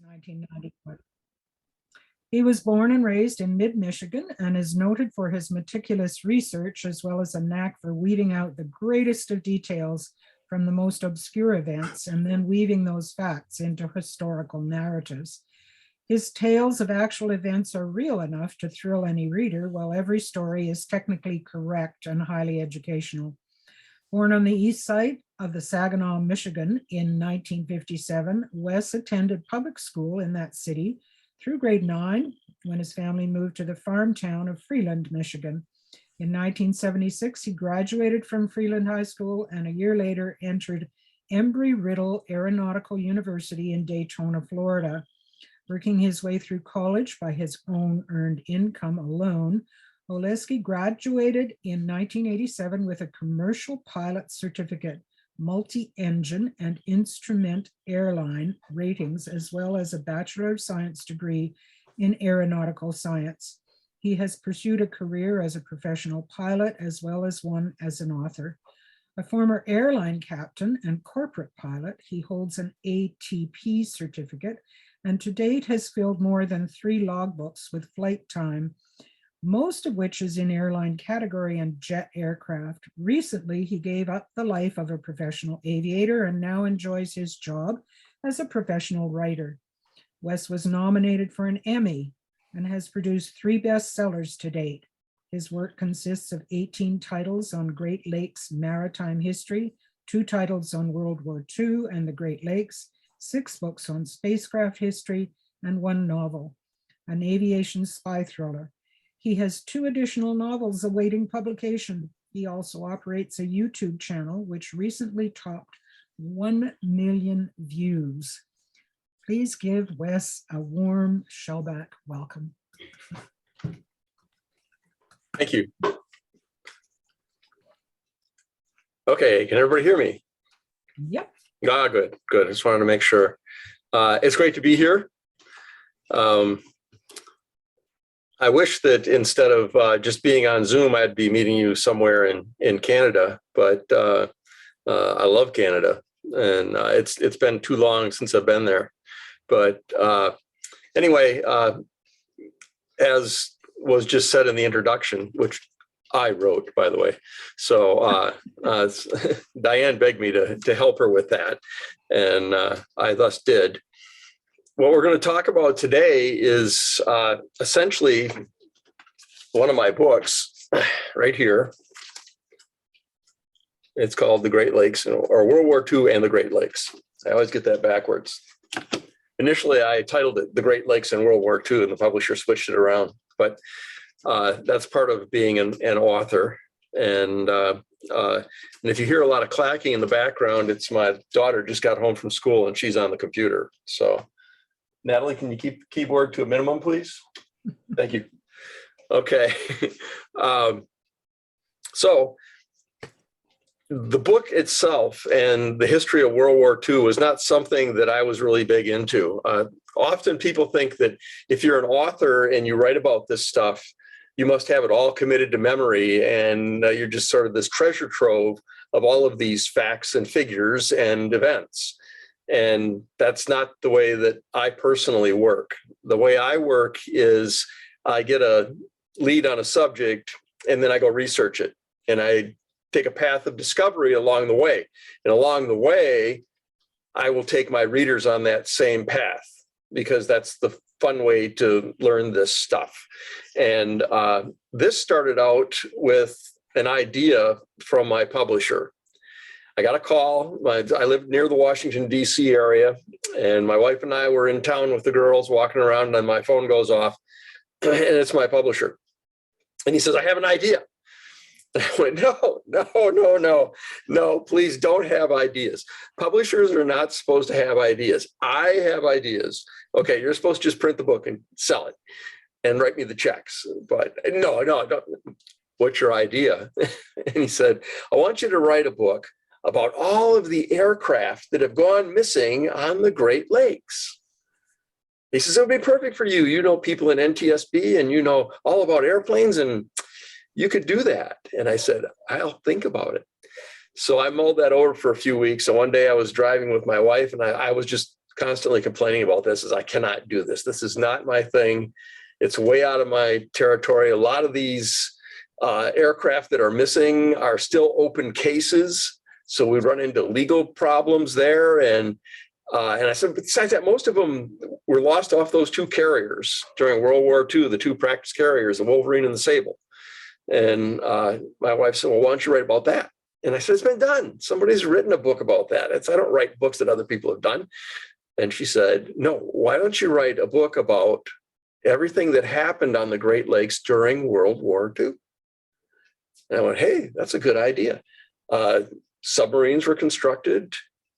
1991. He was born and raised in mid-Michigan and is noted for his meticulous research as well as a knack for weeding out the greatest of details from the most obscure events and then weaving those facts into historical narratives. His tales of actual events are real enough to thrill any reader, while every story is technically correct and highly educational. Born on the east side of the Saginaw, Michigan in 1957, Wes attended public school in that city through grade 9 when his family moved to the farm town of Freeland, Michigan. In 1976, he graduated from Freeland High School and a year later entered Embry-Riddle Aeronautical University in Daytona, Florida. Working his way through college by his own earned income alone, Oleszewski graduated in 1987 with a commercial pilot certificate, multi-engine and instrument airline ratings, as well as a Bachelor of Science degree in aeronautical science. He has pursued a career as a professional pilot as well as one as an author. A former airline captain and corporate pilot, he holds an ATP certificate and to date has filled more than 3 logbooks with flight time, most of which is in airline category and jet aircraft. Recently, he gave up the life of a professional aviator and now enjoys his job as a professional writer. Wes was nominated for an Emmy and has produced 3 bestsellers to date. His work consists of 18 titles on Great Lakes maritime history, 2 titles on World War II and the Great Lakes, 6 books on spacecraft history, and 1 novel, an aviation spy thriller. He has 2 additional novels awaiting publication. He also operates a YouTube channel, which recently topped 1 million views. Please give Wes a warm Shellback welcome. Thank you. Okay, can everybody hear me? Yep. Ah, good, good. I just wanted to make sure. It's great to be here. I wish that instead of just being on Zoom, I'd be meeting you somewhere in Canada, but I love Canada, and it's been too long since I've been there. But anyway, as was just said in the introduction, which I wrote, by the way. So Diane begged me to help her with that, and I thus did. What we're going to talk about today is essentially one of my books right here. It's called The Great Lakes, or World War II and the Great Lakes. I always get that backwards. Initially, I titled it The Great Lakes and World War II, and the publisher switched it around. But that's part of being an author. And if you hear a lot of clacking in the background, it's my daughter just got home from school and she's on the computer. So Natalie, can you keep the keyboard to a minimum, please? Thank you. Okay. So the book itself and the history of World War II was not something that I was really big into. Often people think that if you're an author and you write about this stuff, you must have it all committed to memory, and you're just sort of this treasure trove of all of these facts and figures and events. And that's not the way that I personally work. The way I work is I get a lead on a subject and then I go research it. And I take a path of discovery along the way. And along the way, I will take my readers on that same path, because that's the fun way to learn this stuff. And this started out with an idea from my publisher. I got a call. I lived near the Washington, D.C. area, and my wife and I were in town with the girls walking around, and then my phone goes off, and it's my publisher. And he says, I have an idea. I went, no, please don't have ideas. Publishers are not supposed to have ideas. I have ideas. Okay, you're supposed to just print the book and sell it and write me the checks. But no, don't. What's your idea? And he said, I want you to write a book about all of the aircraft that have gone missing on the Great Lakes. He says, it would be perfect for you. You know people in NTSB and you know all about airplanes, and you could do that. And I said, I'll think about it. So I mulled that over for a few weeks. And one day I was driving with my wife, and I was just constantly complaining about this is I cannot do this. This is not my thing. It's way out of my territory. A lot of these aircraft that are missing are still open cases. So we run into legal problems there. And I said, besides that, most of them were lost off those two carriers during World War II, the two practice carriers, the Wolverine and the Sable. And my wife said, well, why don't you write about that? And I said, it's been done. Somebody's written a book about that. I don't write books that other people have done. And she said, no, why don't you write a book about everything that happened on the Great Lakes during World War II? And I went, hey, that's a good idea. Submarines were constructed.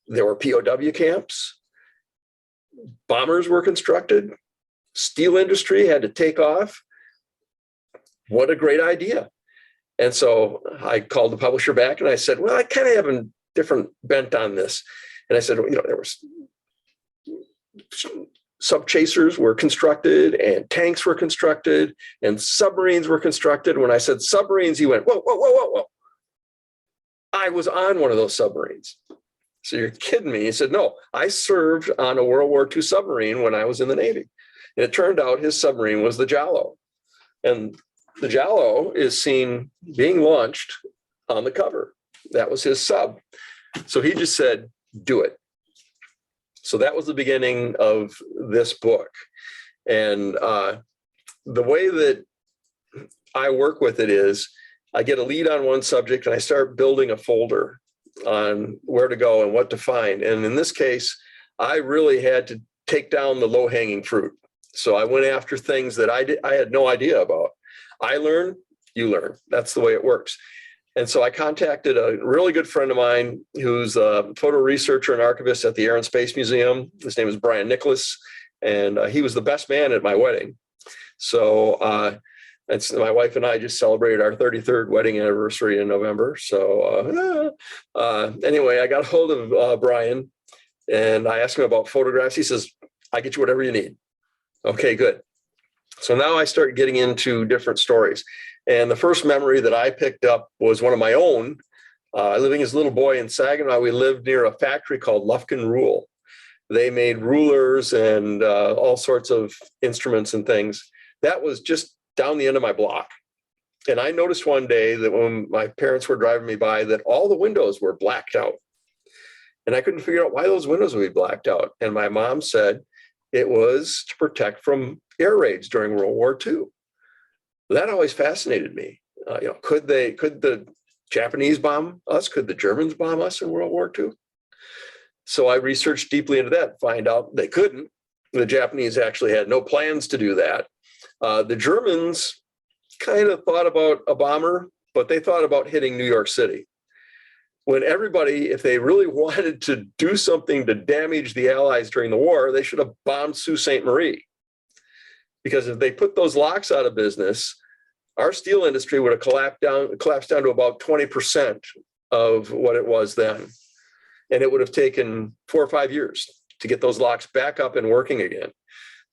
There were POW camps. Bombers were constructed. Steel industry had to take off. What a great idea. And so I called the publisher back and I said, well, I kind of have a different bent on this. And I said, there was sub chasers were constructed and tanks were constructed and submarines were constructed. When I said submarines, he went, whoa, whoa, whoa, whoa, whoa. I was on one of those submarines. So you're kidding me. He said, no, I served on a World War II submarine when I was in the Navy. And it turned out his submarine was the Jallow. And the Jallow is seen being launched on the cover. That was his sub. So he just said, do it. So that was the beginning of this book. And the way that I work with it is I get a lead on one subject and I start building a folder on where to go and what to find. And in this case, I really had to take down the low-hanging fruit. So I went after things that I had no idea about. I learn, you learn. That's the way it works. And so I contacted a really good friend of mine who's a photo researcher and archivist at the Air and Space Museum. His name is Brian Nicholas, and he was the best man at my wedding. So my wife and I just celebrated our 33rd wedding anniversary in November. So anyway, I got a hold of Brian and I asked him about photographs. He says, I get you whatever you need. Okay, good. So now I start getting into different stories. And the first memory that I picked up was one of my own. Living as a little boy in Saginaw, we lived near a factory called Lufkin Rule. They made rulers and all sorts of instruments and things. That was just down the end of my block. And I noticed one day that when my parents were driving me by that all the windows were blacked out. And I couldn't figure out why those windows would be blacked out. And my mom said it was to protect from air raids during World War II. That always fascinated me. Could the Japanese bomb us? Could the Germans bomb us in World War II? So I researched deeply into that, find out they couldn't. The Japanese actually had no plans to do that. The Germans kind of thought about a bomber, but they thought about hitting New York City. When everybody, if they really wanted to do something to damage the Allies during the war, they should have bombed Sault Ste. Marie. Because if they put those locks out of business, our steel industry would have collapsed down to about 20% of what it was then. And it would have taken 4 or 5 years to get those locks back up and working again.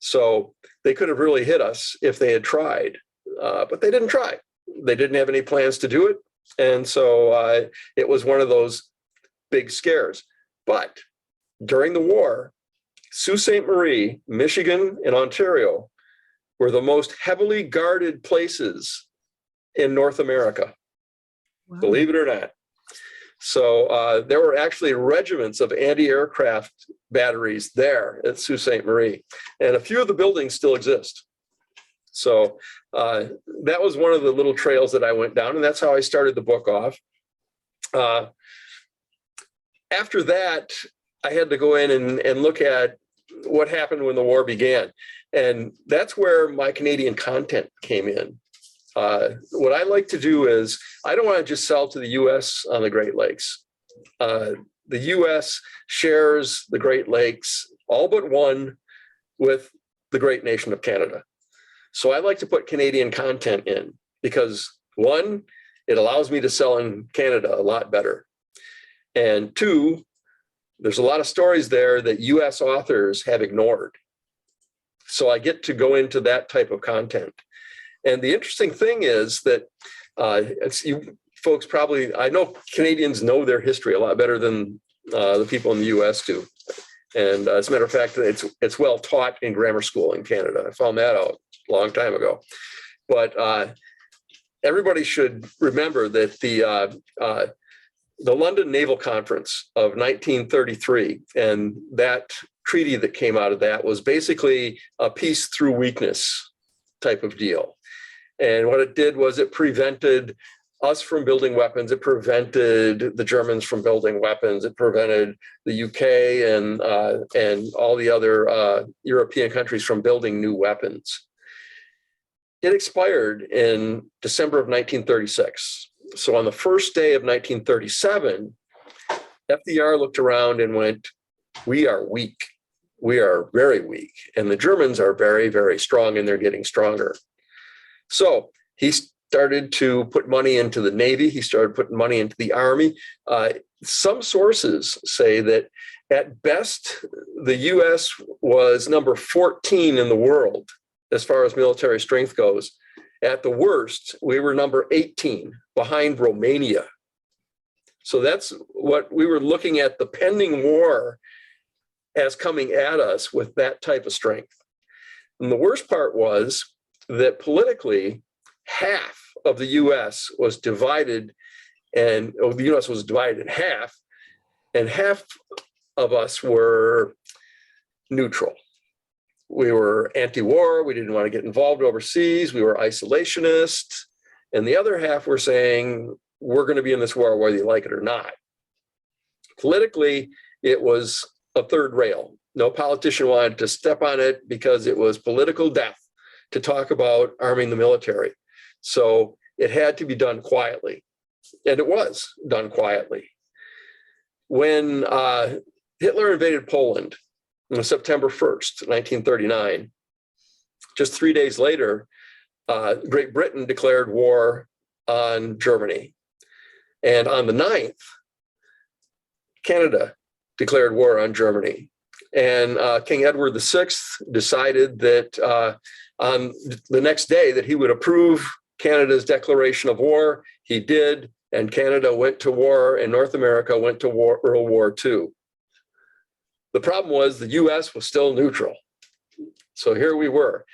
So they could have really hit us if they had tried, but they didn't try. They didn't have any plans to do it. And so it was one of those big scares. But during the war, Sault Ste. Marie, Michigan, and Ontario were the most heavily guarded places in North America, wow. Believe it or not. So there were actually regiments of anti-aircraft batteries there at Sault Ste. Marie, and a few of the buildings still exist. So that was one of the little trails that I went down, and that's how I started the book off. After that, I had to go in and look at what happened when the war began. And that's where my Canadian content came in. What I like to do is, I don't want to just sell to the US on the Great Lakes. The US shares the Great Lakes, all but one, with the great nation of Canada. So I like to put Canadian content in because, one, it allows me to sell in Canada a lot better. And two, there's a lot of stories there that US authors have ignored. So I get to go into that type of content. And the interesting thing is that you folks probably, I know Canadians know their history a lot better than the people in the US do. And as a matter of fact, it's well taught in grammar school in Canada. I found that out a long time ago. But everybody should remember that the London Naval Conference of 1933 and that treaty that came out of that was basically a peace through weakness type of deal. And what it did was it prevented us from building weapons. It prevented the Germans from building weapons. It prevented the UK and all the other European countries from building new weapons. It expired in December of 1936. So on the first day of 1937, FDR looked around and went, "We are weak. We are very weak. And the Germans are very, very strong, and they're getting stronger." So he started to put money into the Navy. He started putting money into the Army. Some sources say that at best, the US was number 14 in the world as far as military strength goes. At the worst, we were number 18 behind Romania. So that's what we were looking at, the pending war as coming at us with that type of strength. And the worst part was that politically, half of the US was divided, and the US was divided in half, and half of us were neutral. We were anti-war. We didn't want to get involved overseas. We were isolationist. And the other half were saying, we're going to be in this war whether you like it or not. Politically, it was a third rail. No politician wanted to step on it because it was political death to talk about arming the military. So it had to be done quietly. And it was done quietly. When Hitler invaded Poland on September 1st, 1939, just 3 days later, Great Britain declared war on Germany. And on the 9th, Canada declared war on Germany. And King Edward VI decided that on the next day that he would approve Canada's declaration of war. He did, and Canada went to war, and North America went to World War II. The problem was the US was still neutral. So here we were.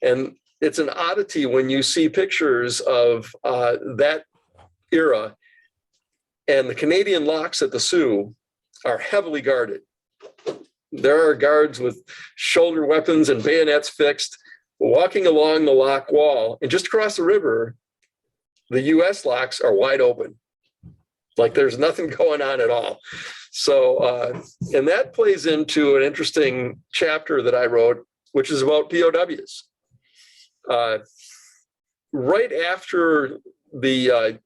And it's an oddity when you see pictures of that era, and the Canadian locks at the Sioux are heavily guarded. There are guards with shoulder weapons and bayonets fixed, walking along the lock wall. And just across the river, the US locks are wide open. Like there's nothing going on at all. So, and that plays into an interesting chapter that I wrote, which is about POWs. Right after the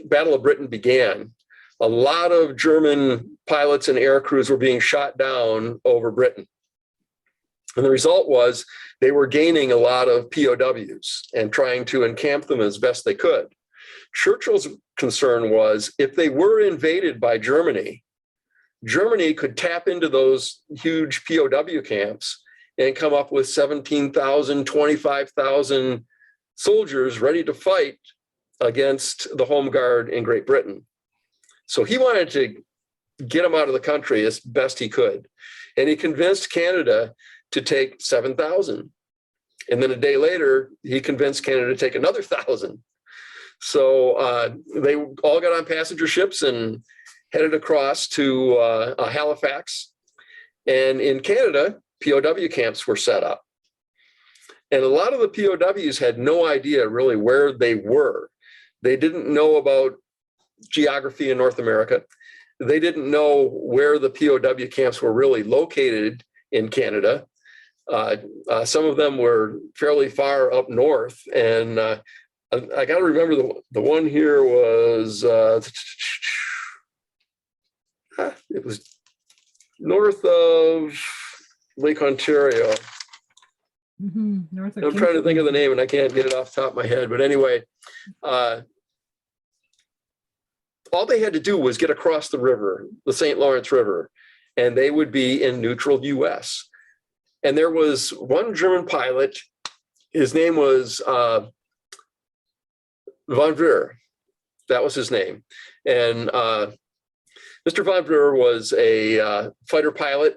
Battle of Britain began, a lot of German pilots and air crews were being shot down over Britain. And the result was they were gaining a lot of POWs and trying to encamp them as best they could. Churchill's concern was if they were invaded by Germany, Germany could tap into those huge POW camps and come up with 17,000, 25,000 soldiers ready to fight against the Home Guard in Great Britain. So he wanted to get them out of the country as best he could. And he convinced Canada to take 7,000. And then a day later, he convinced Canada to take another 1,000. So they all got on passenger ships and headed across to Halifax. And in Canada, POW camps were set up. And a lot of the POWs had no idea really where they were. They didn't know about geography in North America. They didn't know where the POW camps were really located in Canada. Some of them were fairly far up north. And I got to remember the one here was, it was north of Lake Ontario. Mm-hmm. North of I'm trying to think of the name and I can't get it off the top of my head. But anyway, all they had to do was get across the river, the St. Lawrence River, and they would be in neutral US. And there was one German pilot, his name was von Wehr. That was his name. And Mr. von Wehr was a fighter pilot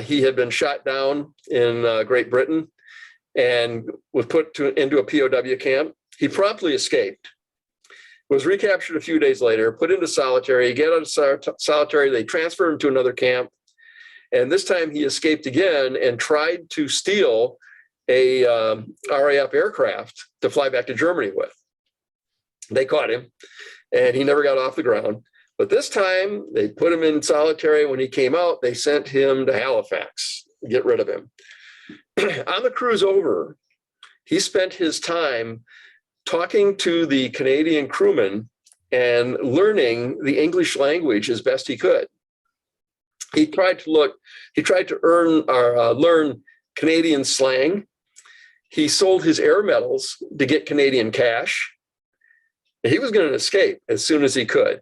He had been shot down in Great Britain and was put into a POW camp. He promptly escaped, was recaptured a few days later, put into solitary. He get out of solitary, they transferred him to another camp. And this time he escaped again and tried to steal a RAF aircraft to fly back to Germany with. They caught him and he never got off the ground. But this time they put him in solitary. When he came out, they sent him to Halifax to get rid of him. On the cruise over, he spent his time talking to the Canadian crewmen and learning the English language as best he could. He tried to learn Canadian slang. He sold his air medals to get Canadian cash. He was going to escape as soon as he could.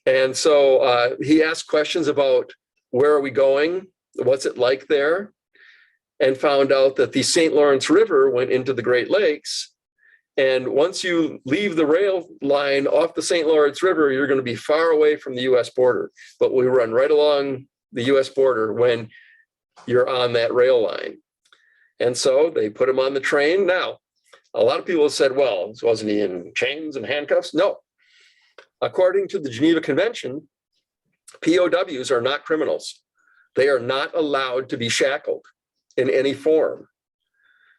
And so he asked questions about where are we going? What's it like there? And found out that the St. Lawrence River went into the Great Lakes. And once you leave the rail line off the St. Lawrence River, you're going to be far away from the US border. But we run right along the US border when you're on that rail line. And so they put him on the train. Now, a lot of people have said, well, wasn't he in chains and handcuffs? No. According to the Geneva Convention, POWs are not criminals. They are not allowed to be shackled in any form.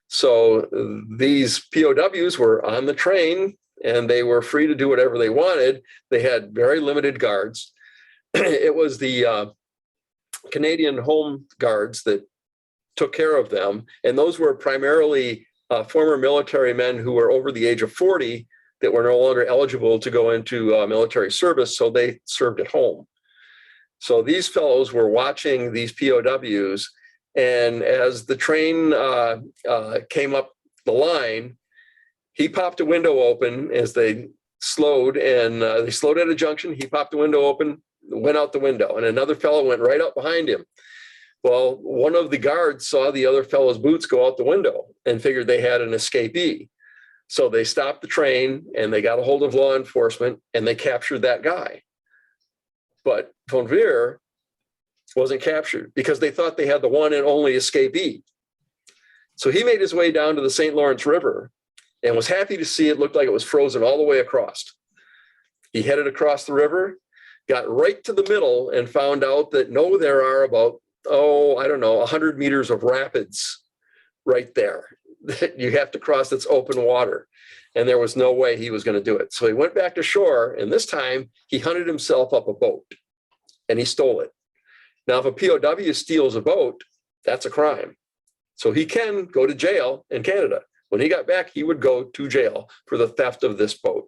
So these POWs were on the train and they were free to do whatever they wanted. They had very limited guards. It was the Canadian Home Guards that took care of them. And those were primarily former military men who were over the age of 40 that were no longer eligible to go into military service. So they served at home. So these fellows were watching these POWs. And as the train came up the line, he popped a window open as they slowed, and they slowed at a junction. He popped the window open, went out the window, and another fellow went right up behind him. Well, one of the guards saw the other fellow's boots go out the window and figured they had an escapee. So they stopped the train and they got a hold of law enforcement and they captured that guy. But Von Veer wasn't captured because they thought they had the one and only escapee. So he made his way down to the St. Lawrence River and was happy to see it looked like it was frozen all the way across. He headed across the river, got right to the middle and found out that no, there are about, 100 meters of rapids right there that you have to cross that's open water. And there was no way he was going to do it. So he went back to shore, and this time he hunted himself up a boat and he stole it. Now, if a POW steals a boat, that's a crime. So he can go to jail in Canada. When he got back, he would go to jail for the theft of this boat.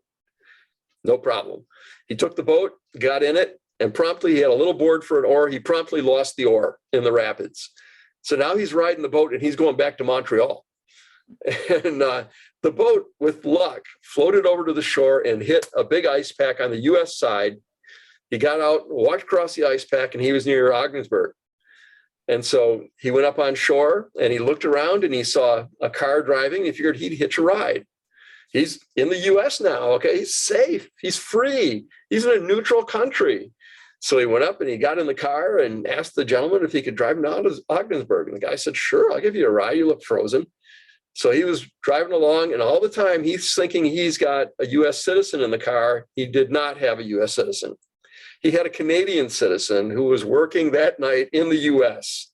No problem. He took the boat, got in it, and promptly he had a little board for an oar. He promptly lost the oar in the rapids. So now he's riding the boat and he's going back to Montreal. And the boat, with luck, floated over to the shore and hit a big ice pack on the US side. He got out, walked across the ice pack, and he was near Ogdensburg. And so he went up on shore and he looked around and he saw a car driving. He figured he'd hitch a ride. He's in the US now, okay? He's safe, he's free, he's in a neutral country. So he went up and he got in the car and asked the gentleman if he could drive him down to Ogdensburg. And the guy said, sure, I'll give you a ride, you look frozen. So he was driving along, and all the time he's thinking he's got a US citizen in the car. He did not have a US citizen. He had a Canadian citizen who was working that night in the US.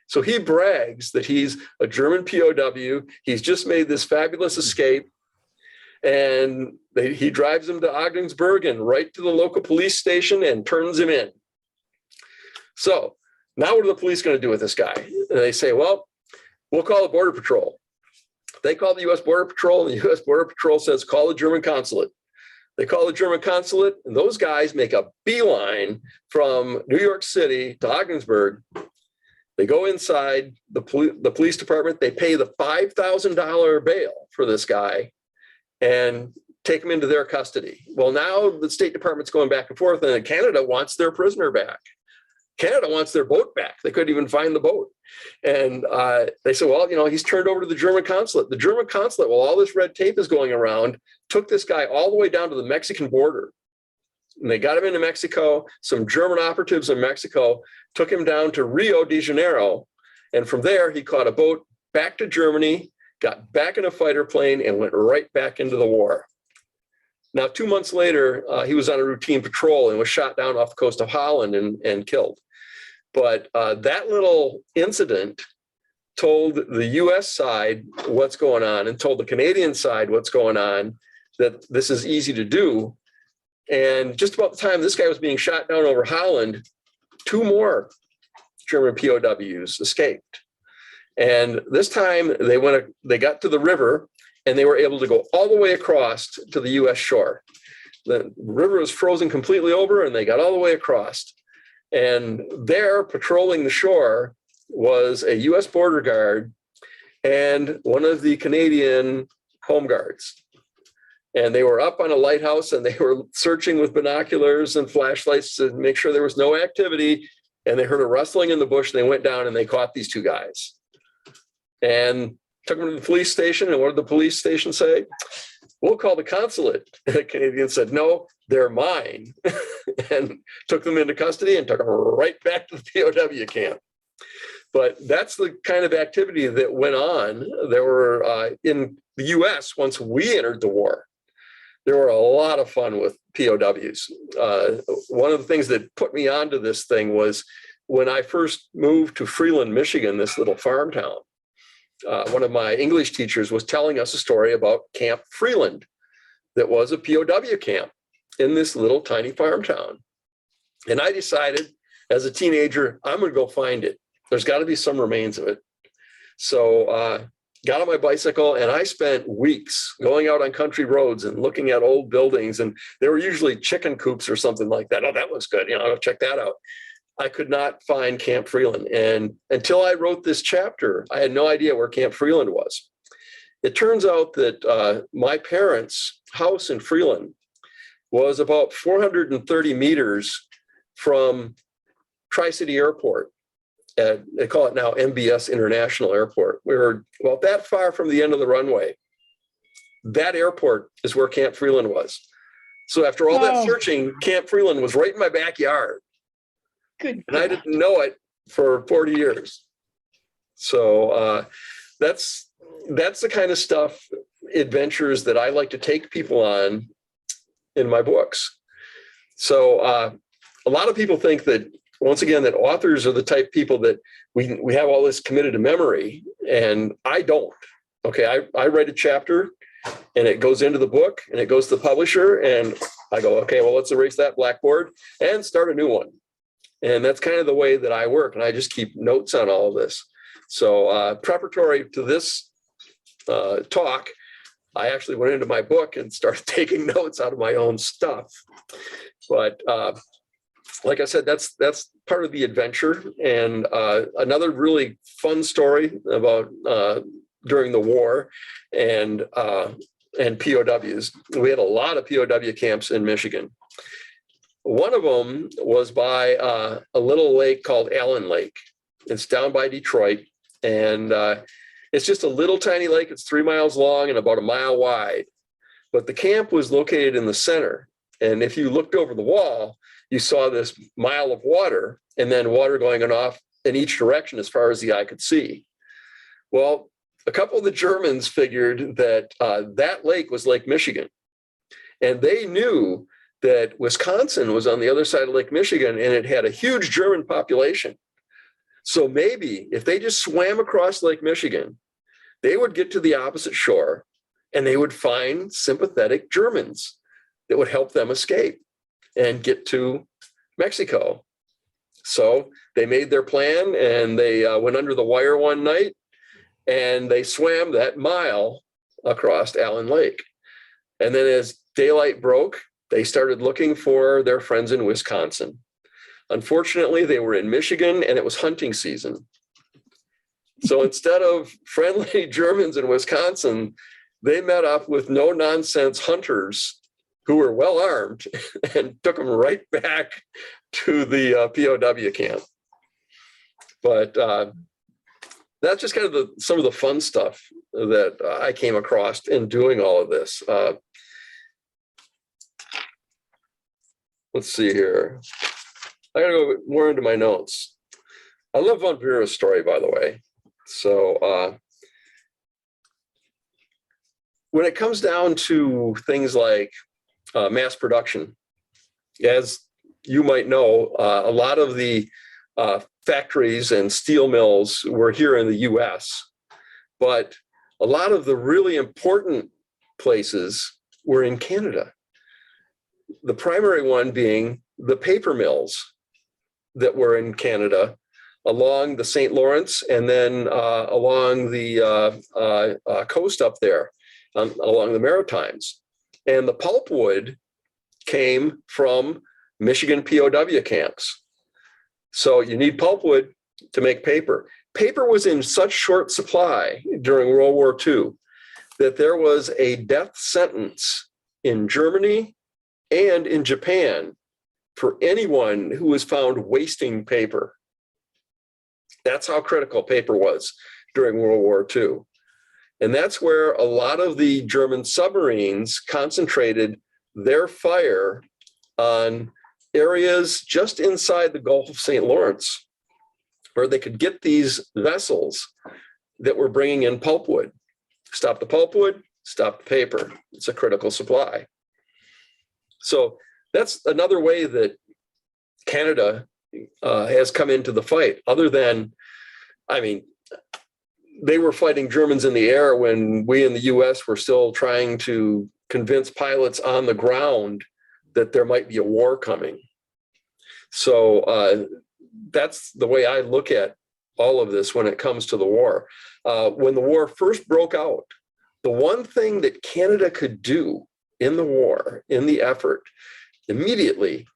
So he brags that he's a German POW. He's just made this fabulous escape. And he drives him to Ogdensburg and right to the local police station and turns him in. So now what are the police going to do with this guy? And they say, well, we'll call the Border Patrol. They call the US Border Patrol, and the US Border Patrol says, call the German consulate. They call the German consulate, and those guys make a beeline from New York City to Ogdensburg. They go inside the police department. They pay the $5,000 bail for this guy and take him into their custody. Well, now the State Department's going back and forth, and Canada wants their prisoner back. Canada wants their boat back. They couldn't even find the boat. And they said, well, he's turned over to the German consulate. The German consulate, while all this red tape is going around, took this guy all the way down to the Mexican border and they got him into Mexico. Some German operatives in Mexico took him down to Rio de Janeiro. And from there, he caught a boat back to Germany, got back in a fighter plane, and went right back into the war. Now, 2 months later, he was on a routine patrol and was shot down off the coast of Holland and killed. But that little incident told the US side what's going on and told the Canadian side what's going on, that this is easy to do. And just about the time this guy was being shot down over Holland, 2 more German POWs escaped. And this time they got to the river and they were able to go all the way across to the US shore. The river was frozen completely over and they got all the way across. And there, patrolling the shore, was a US border guard and one of the Canadian home guards. And they were up on a lighthouse and they were searching with binoculars and flashlights to make sure there was no activity. And they heard a rustling in the bush. And they went down and they caught these 2 guys and took them to the police station. And what did the police station say? We'll call the consulate. And the Canadian said, no, they're mine. And took them into custody and took them right back to the POW camp. But that's the kind of activity that went on. There were, in the US, once we entered the war, there were a lot of fun with POWs. One of the things that put me onto this thing was when I first moved to Freeland, Michigan, this little farm town. One of my English teachers was telling us a story about Camp Freeland that was a POW camp in this little tiny farm town. And I decided as a teenager, I'm going to go find it. There's got to be some remains of it. So got on my bicycle and I spent weeks going out on country roads and looking at old buildings. And they were usually chicken coops or something like that. Oh, that looks good. I'll check that out. I could not find Camp Freeland. And until I wrote this chapter, I had no idea where Camp Freeland was. It turns out that my parents' house in Freeland was about 430 meters from Tri-City Airport. They call it now MBS International Airport. We were about that far from the end of the runway. That airport is where Camp Freeland was. So after all that searching, Camp Freeland was right in my backyard. Good. And I didn't know it for 40 years. So that's the kind of stuff, adventures that I like to take people on in my books. So a lot of people think that, once again, that authors are the type of people that we have all this committed to memory, and I don't. Okay, I write a chapter and it goes into the book and it goes to the publisher and I go, okay, well, let's erase that blackboard and start a new one. And that's kind of the way that I work. And I just keep notes on all of this. So preparatory to this talk, I actually went into my book and started taking notes out of my own stuff. But like I said, that's part of the adventure. And another really fun story about during the war and POWs. We had a lot of POW camps in Michigan. One of them was by a little lake called Allen Lake. It's down by Detroit. And it's just a little tiny lake. It's 3 miles long and about a mile wide. But the camp was located in the center. And if you looked over the wall, you saw this mile of water and then water going off in each direction as far as the eye could see. Well, a couple of the Germans figured that that lake was Lake Michigan. And they knew that Wisconsin was on the other side of Lake Michigan and it had a huge German population. So maybe if they just swam across Lake Michigan, they would get to the opposite shore and they would find sympathetic Germans that would help them escape and get to Mexico. So they made their plan and they went under the wire one night and they swam that mile across Allen Lake. And then as daylight broke, they started looking for their friends in Wisconsin. Unfortunately, they were in Michigan and it was hunting season. So instead of friendly Germans in Wisconsin, they met up with no-nonsense hunters who were well armed and took them right back to the POW camp. But that's just kind of some of the fun stuff that I came across in doing all of this. let's see here. I gotta go more into my notes. I love von Buren's story, by the way. So when it comes down to things like mass production, as you might know, a lot of the factories and steel mills were here in the US, but a lot of the really important places were in Canada. The primary one being the paper mills that were in Canada along the St. Lawrence and then along the coast up there, along the Maritimes. And the pulpwood came from Michigan POW camps. So you need pulpwood to make paper. Paper was in such short supply during World War II that there was a death sentence in Germany and in Japan for anyone who was found wasting paper. That's how critical paper was during World War II. And that's where a lot of the German submarines concentrated their fire on areas just inside the Gulf of St. Lawrence, where they could get these vessels that were bringing in pulpwood. Stop the pulpwood, stop the paper. It's a critical supply. So that's another way that Canada has come into the fight, other than, I mean, they were fighting Germans in the air when we in the US were still trying to convince pilots on the ground that there might be a war coming. So that's the way I look at all of this when it comes to the war. When the war first broke out, the one thing that Canada could do in the war, in the effort, immediately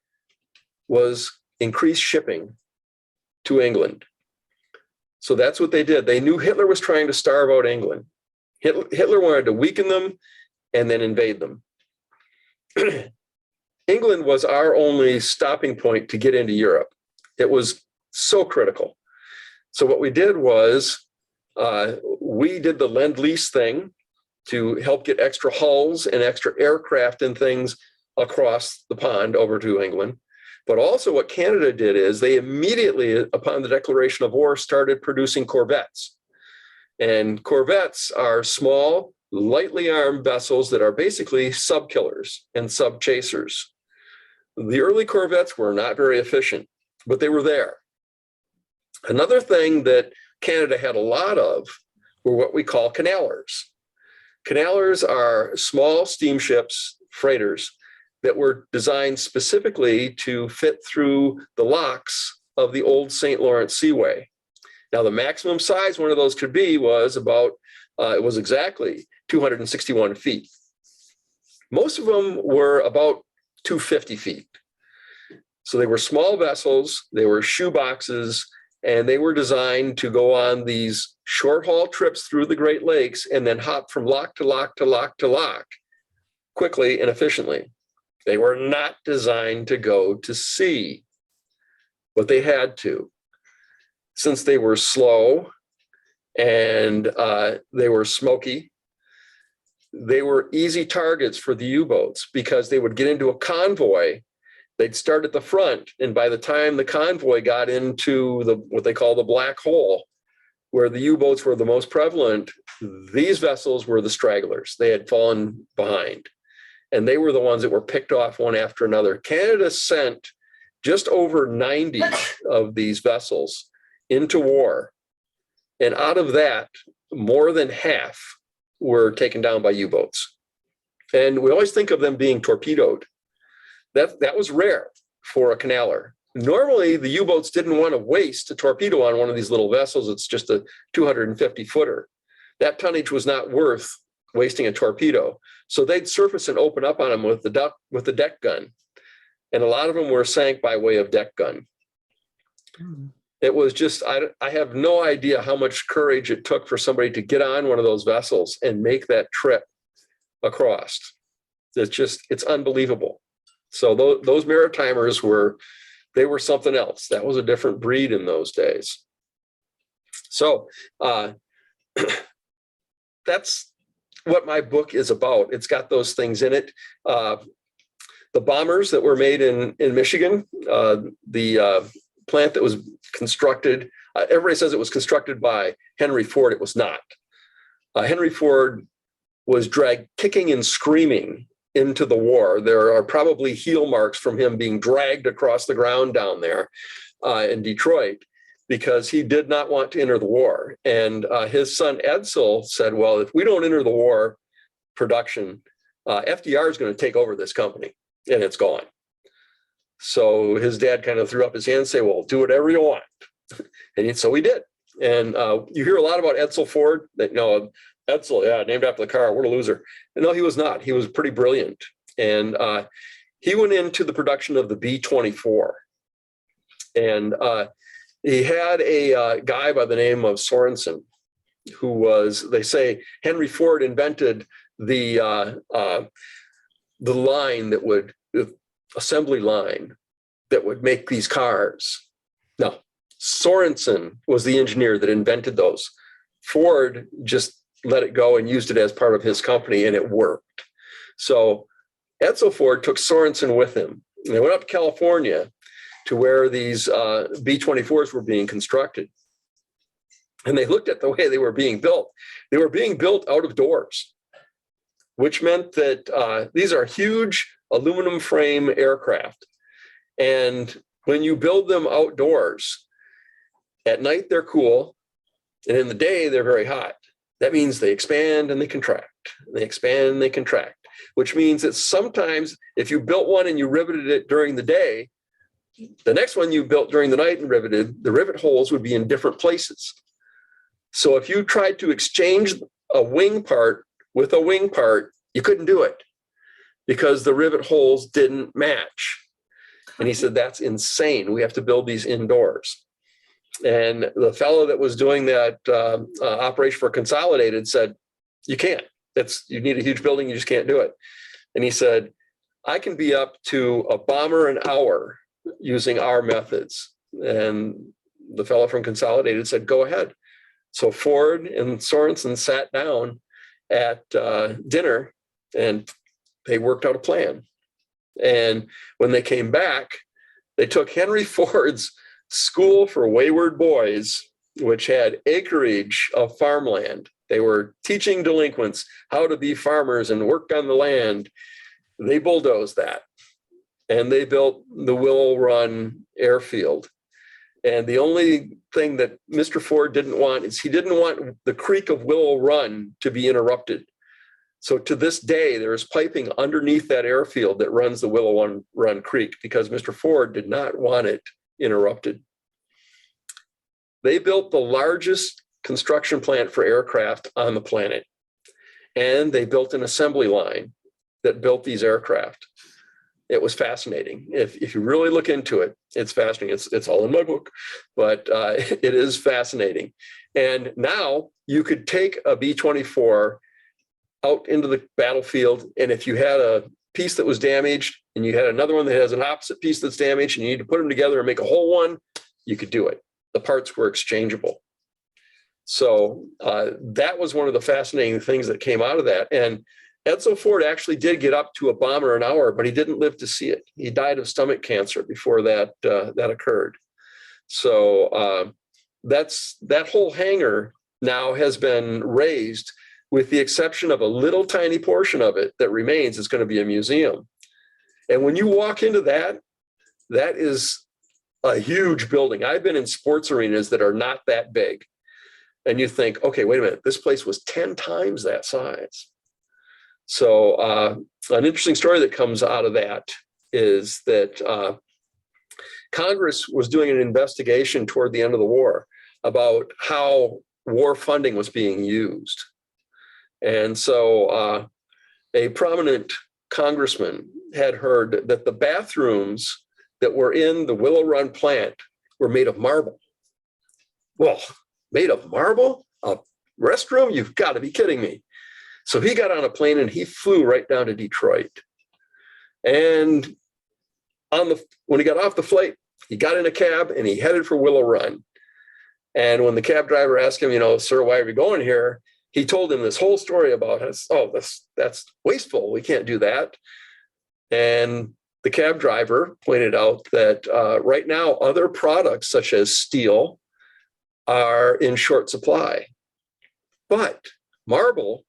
was increase shipping to England. So that's what they did. They knew Hitler was trying to starve out England. Hitler wanted to weaken them and then invade them. England was our only stopping point to get into Europe. It was so critical. So what we did was we did the Lend-Lease thing to help get extra hulls and extra aircraft and things across the pond over to England. But also what Canada did is they immediately, upon the declaration of war, started producing corvettes. And corvettes are small, lightly armed vessels that are basically sub-killers and sub-chasers. The early corvettes were not very efficient, but they were there. Another thing that Canada had a lot of were what we call canalers. Canalers are small steamships, freighters, that were designed specifically to fit through the locks of the old St. Lawrence Seaway. Now, the maximum size one of those could be was about, it was exactly 261 feet. Most of them were about 250 feet. So they were small vessels, they were shoe boxes, and they were designed to go on these short haul trips through the Great Lakes and then hop from lock to lock to lock to lock quickly and efficiently. They were not designed to go to sea, but they had to. Since they were slow and they were smoky, they were easy targets for the U-boats because they would get into a convoy. They'd start at the front, and by the time the convoy got into what they call the black hole, where the U-boats were the most prevalent, these vessels were the stragglers. They had fallen behind. And they were the ones that were picked off one after another. Canada sent just over 90 of these vessels into war. And out of that, more than half were taken down by U-boats. And we always think of them being torpedoed. That was rare for a canaler. Normally, the U-boats didn't want to waste a torpedo on one of these little vessels. It's just a 250-footer. That tonnage was not worth wasting a torpedo. So they'd surface and open up on them with the deck gun. And a lot of them were sank by way of deck gun. It was just, I have no idea how much courage it took for somebody to get on one of those vessels and make that trip across. It's unbelievable. So those Maritimers were something else. That was a different breed in those days. So that's what my book is about. It's got those things in it. the bombers that were made in Michigan, the plant that was constructed, everybody says it was constructed by Henry Ford. It was not. Henry Ford was dragged kicking and screaming into the war. There are probably heel marks from him being dragged across the ground down there in Detroit, because he did not want to enter the war. And his son Edsel said, well, if we don't enter the war production, FDR is going to take over this company, and it's gone. So his dad kind of threw up his hand and said, well, do whatever you want. And so he did. And you hear a lot about Edsel Ford, that, you know, Edsel, yeah, named after the car, what a loser. And no, he was not. He was pretty brilliant. And he went into the production of the B-24. And he had a guy by the name of Sorensen, who was, they say, Henry Ford invented the line that would, assembly line that would make these cars. No, Sorensen was the engineer that invented those. Ford just let it go and used it as part of his company, and it worked. So Edsel Ford took Sorensen with him. And they went up to California to where these B-24s were being constructed. And they looked at the way they were being built. They were being built out of doors, which meant that these are huge aluminum frame aircraft. And when you build them outdoors, at night they're cool, and in the day they're very hot. That means they expand and they contract. They expand and they contract, which means that sometimes if you built one and you riveted it during the day, the next one you built during the night and riveted, the rivet holes would be in different places. So if you tried to exchange a wing part with a wing part, you couldn't do it because the rivet holes didn't match. And he said, that's insane. We have to build these indoors. And the fellow that was doing that operation for Consolidated said, you can't. You need a huge building. You just can't do it. And he said, I can be up to a bomber an hour using our methods. And the fellow from Consolidated said, go ahead. So Ford and Sorensen sat down at dinner and they worked out a plan. And when they came back, they took Henry Ford's School for Wayward Boys, which had acreage of farmland. They were teaching delinquents how to be farmers and work on the land. They bulldozed that. And they built the Willow Run airfield. And the only thing that Mr. Ford didn't want is he didn't want the creek of Willow Run to be interrupted. So to this day, there is piping underneath that airfield that runs the Willow Run Creek because Mr. Ford did not want it interrupted. They built the largest construction plant for aircraft on the planet. And they built an assembly line that built these aircraft. It was fascinating. If you really look into it, it's fascinating. It's all in my book, but it is fascinating. And now you could take a B-24 out into the battlefield, and if you had a piece that was damaged and you had another one that has an opposite piece that's damaged and you need to put them together and make a whole one, you could do it. The parts were exchangeable. So that was one of the fascinating things that came out of that. And Edsel Ford actually did get up to a bomber an hour, but he didn't live to see it. He died of stomach cancer before that occurred. So that whole hangar now has been razed, with the exception of a little tiny portion of it that remains. Is going to be a museum. And when you walk into that, that is a huge building. I've been in sports arenas that are not that big. And you think, okay, wait a minute, this place was 10 times that size. So an interesting story that comes out of that is that Congress was doing an investigation toward the end of the war about how war funding was being used. And so a prominent congressman had heard that the bathrooms that were in the Willow Run plant were made of marble. Well, made of marble? A restroom? You've got to be kidding me. So he got on a plane and he flew right down to Detroit. And when he got off the flight, he got in a cab and he headed for Willow Run. And when the cab driver asked him, sir, why are we going here? He told him this whole story about us. Oh, that's wasteful. We can't do that. And the cab driver pointed out that right now, other products such as steel are in short supply, but marble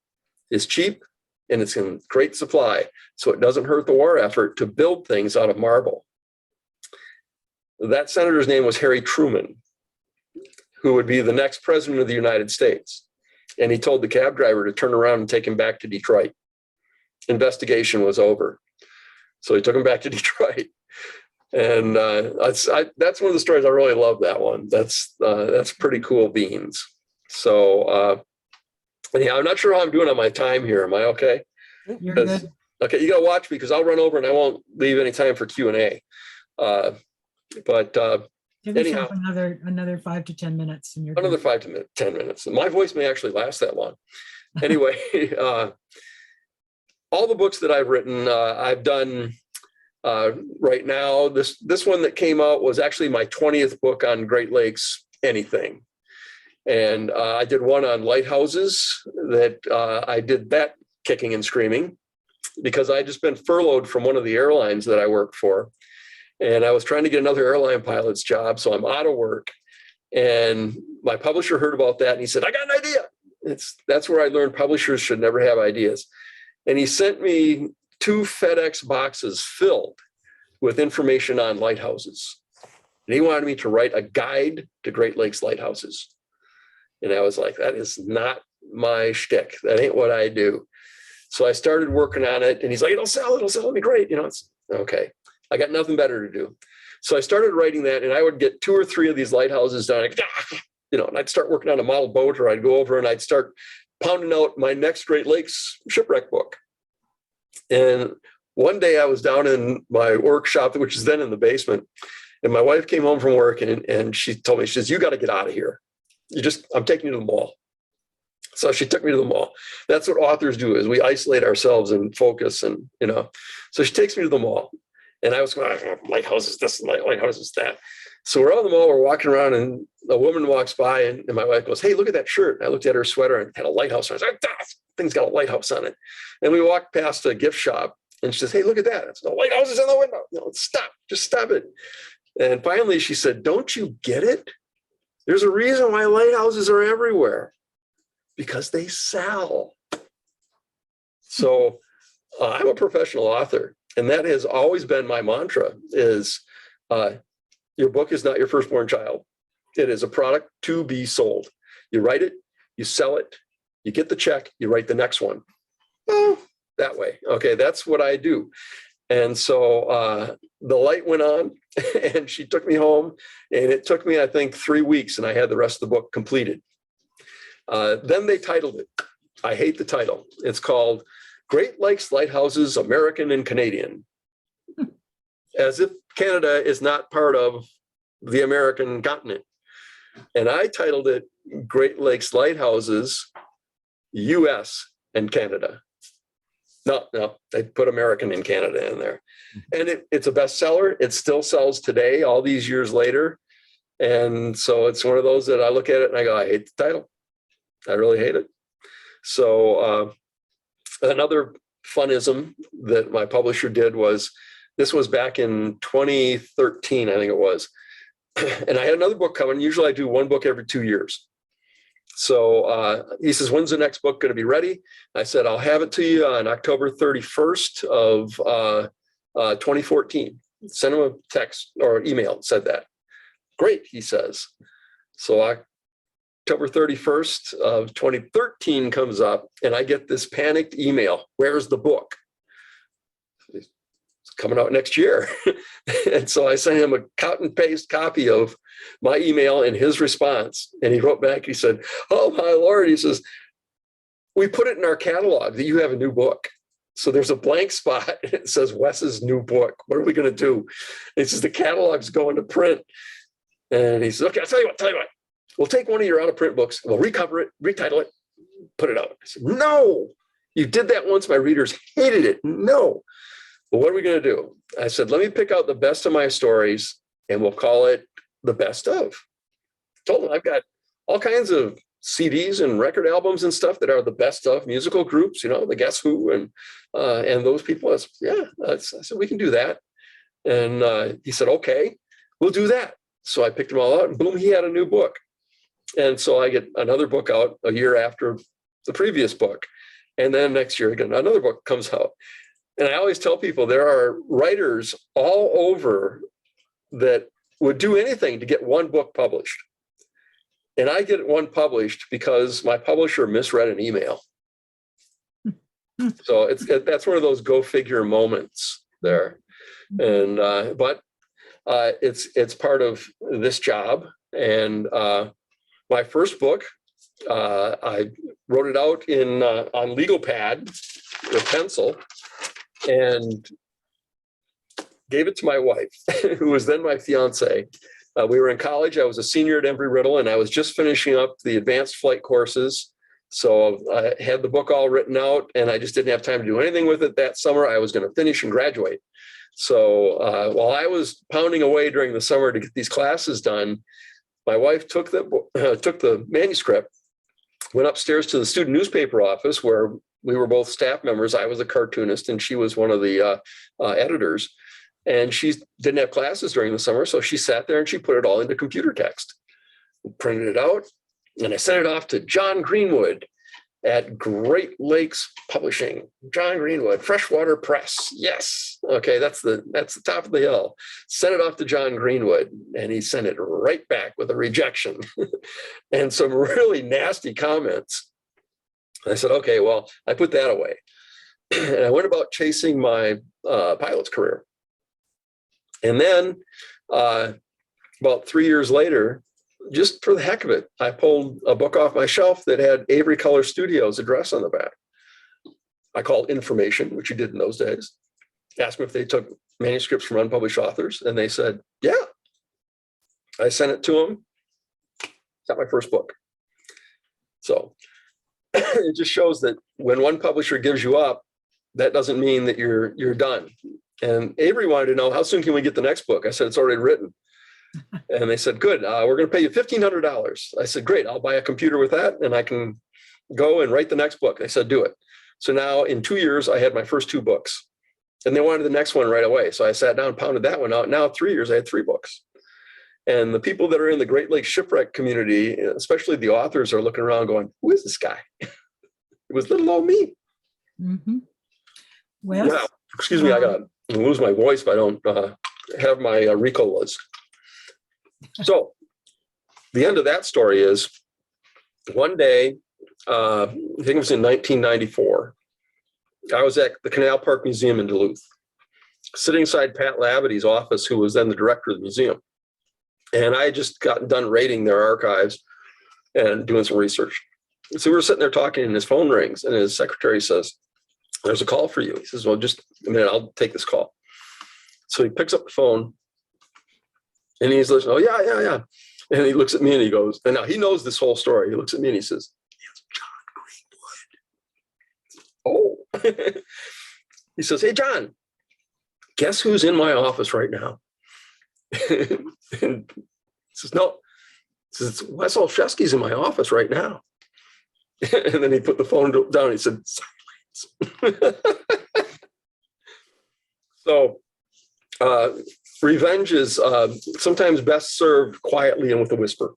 is cheap and it's in great supply. So it doesn't hurt the war effort to build things out of marble. That senator's name was Harry Truman, who would be the next president of the United States. And he told the cab driver to turn around and take him back to Detroit. Investigation was over. So he took him back to Detroit. And that's one of the stories I really love, that one. That's pretty cool beans. So anyhow, I'm not sure how I'm doing on my time here. Am I okay? You're good. Okay, you got to watch me because I'll run over and I won't leave any time for Q&A. Give anyhow, yourself another 5 to 10 minutes. And you're another good. 5 to 10 minutes. My voice may actually last that long. Anyway, all the books that I've written, I've done right now. This one that came out was actually my 20th book on Great Lakes anything. And I did one on lighthouses that I did that kicking and screaming because I had just been furloughed from one of the airlines that I worked for. And I was trying to get another airline pilot's job. So I'm out of work. And my publisher heard about that and he said, I got an idea. That's where I learned publishers should never have ideas. And he sent me 2 FedEx boxes filled with information on lighthouses. And he wanted me to write a guide to Great Lakes lighthouses. And I was like, that is not my shtick. That ain't what I do. So I started working on it and he's like, it'll sell, it'll be great. It's okay. I got nothing better to do. So I started writing that and I would get 2 or 3 of these lighthouses done. And I'd start working on a model boat or I'd go over and I'd start pounding out my next Great Lakes shipwreck book. And one day I was down in my workshop, which is then in the basement. And my wife came home from work and she told me, she says, you got to get out of here. I'm taking you to the mall. So she took me to the mall. That's what authors do, is we isolate ourselves and focus and, so she takes me to the mall. And I was going, lighthouses this and lighthouses that. So we're out in the mall, we're walking around and a woman walks by and my wife goes, hey, look at that shirt. And I looked at her sweater and it had a lighthouse on it. I was like, that thing's got a lighthouse on it. And we walked past a gift shop and she says, hey, look at that. It's the lighthouses in the window. No, stop, just stop it. And finally she said, don't you get it? There's a reason why lighthouses are everywhere, because they sell. So I'm a professional author. And that has always been my mantra is your book is not your firstborn child. It is a product to be sold. You write it, you sell it, you get the check, you write the next one. Oh, that way. Okay, that's what I do. And so the light went on and she took me home and it took me, I think, 3 weeks and I had the rest of the book completed. Then they titled it. I hate the title. It's called Great Lakes Lighthouses, American and Canadian, as if Canada is not part of the American continent. And I titled it Great Lakes Lighthouses, US and Canada. No, they put American and Canada in there. And it's a bestseller. It still sells today, all these years later. And so it's one of those that I look at it and I go, I hate the title. I really hate it. So another funism that my publisher did was, this was back in 2013, I think it was. And I had another book coming. Usually I do one book every 2 years. So he says, when's the next book going to be ready? I said, I'll have it to you on October 31st of 2014. Send him a text or email, said that. Great, he says. So October 31st of 2013 comes up and I get this panicked email. Where's the book? It's coming out next year. And so I sent him a cut and paste copy of my email and his response. And he wrote back, he said, oh my Lord, he says, we put it in our catalog that you have a new book. So there's a blank spot. It says Wes's new book. What are we going to do? And he says, the catalog's going to print. And he says, okay, I'll tell you what. We'll take one of your out-of-print books, we'll recover it, retitle it, put it out. I said, no, you did that once. My readers hated it. No. Well, what are we going to do? I said, let me pick out the best of my stories and we'll call it the best of. I told him I've got all kinds of CDs and record albums and stuff that are the best of musical groups, the Guess Who and those people. I said, I said, we can do that. And he said, okay, we'll do that. So I picked them all out, and boom, he had a new book. And so I get another book out a year after the previous book. And then next year, again, another book comes out. And I always tell people there are writers all over that would do anything to get one book published. And I get one published because my publisher misread an email. So that's one of those go figure moments there. And but it's part of this job. And my first book, I wrote it out on legal pad with pencil and gave it to my wife, who was then my fiance. We were in college. I was a senior at Embry-Riddle, and I was just finishing up the advanced flight courses. So I had the book all written out, and I just didn't have time to do anything with it that summer. I was going to finish and graduate. So while I was pounding away during the summer to get these classes done, my wife took the manuscript, went upstairs to the student newspaper office where we were both staff members. I was a cartoonist, and she was one of the editors. And she didn't have classes during the summer, so she sat there and she put it all into computer text, printed it out, and I sent it off to John Greenwood at Great Lakes Publishing. John Greenwood, Freshwater Press. Yes. Okay, that's the top of the hill. Sent it off to John Greenwood, and he sent it right back with a rejection and some really nasty comments. I said, okay, well, I put that away. And I went about chasing my pilot's career. And then about 3 years later, just for the heck of it, I pulled a book off my shelf that had Avery Color Studios address on the back. I called information, which you did in those days. Asked them if they took manuscripts from unpublished authors, and they said, yeah. I sent it to them. Got my first book. So it just shows that when one publisher gives you up, that doesn't mean that you're done. And Avery wanted to know, how soon can we get the next book? I said, it's already written. And they said, good, we're going to pay you $1,500. I said, great, I'll buy a computer with that, and I can go and write the next book. They said, do it. So now in 2 years, I had my first 2 books, and they wanted the next one right away. So I sat down and pounded that one out. Now 3 years, I had 3 books. And the people that are in the Great Lakes shipwreck community, especially the authors, are looking around going, who is this guy? It was little old me. Mm-hmm. Well, now, excuse me, I got to lose my voice if I don't have my Ricolas. So the end of that story is one day, I think it was in 1994, I was at the Canal Park Museum in Duluth, sitting inside Pat Lavity's office, who was then the director of the museum. And I had just gotten done raiding their archives and doing some research. So we were sitting there talking, and his phone rings, and his secretary says, there's a call for you. He says, well, just a minute, I'll take this call. So he picks up the phone, and he's listening. Oh, yeah. And he looks at me and he goes, and now he knows this whole story. He looks at me and he says, it's John Greenwood. Oh. He says, hey, John, guess who's in my office right now? And he says, no. He says, Wes Oleszewski's in my office right now. And then he put the phone down and he said, silence. So revenge is sometimes best served quietly and with a whisper.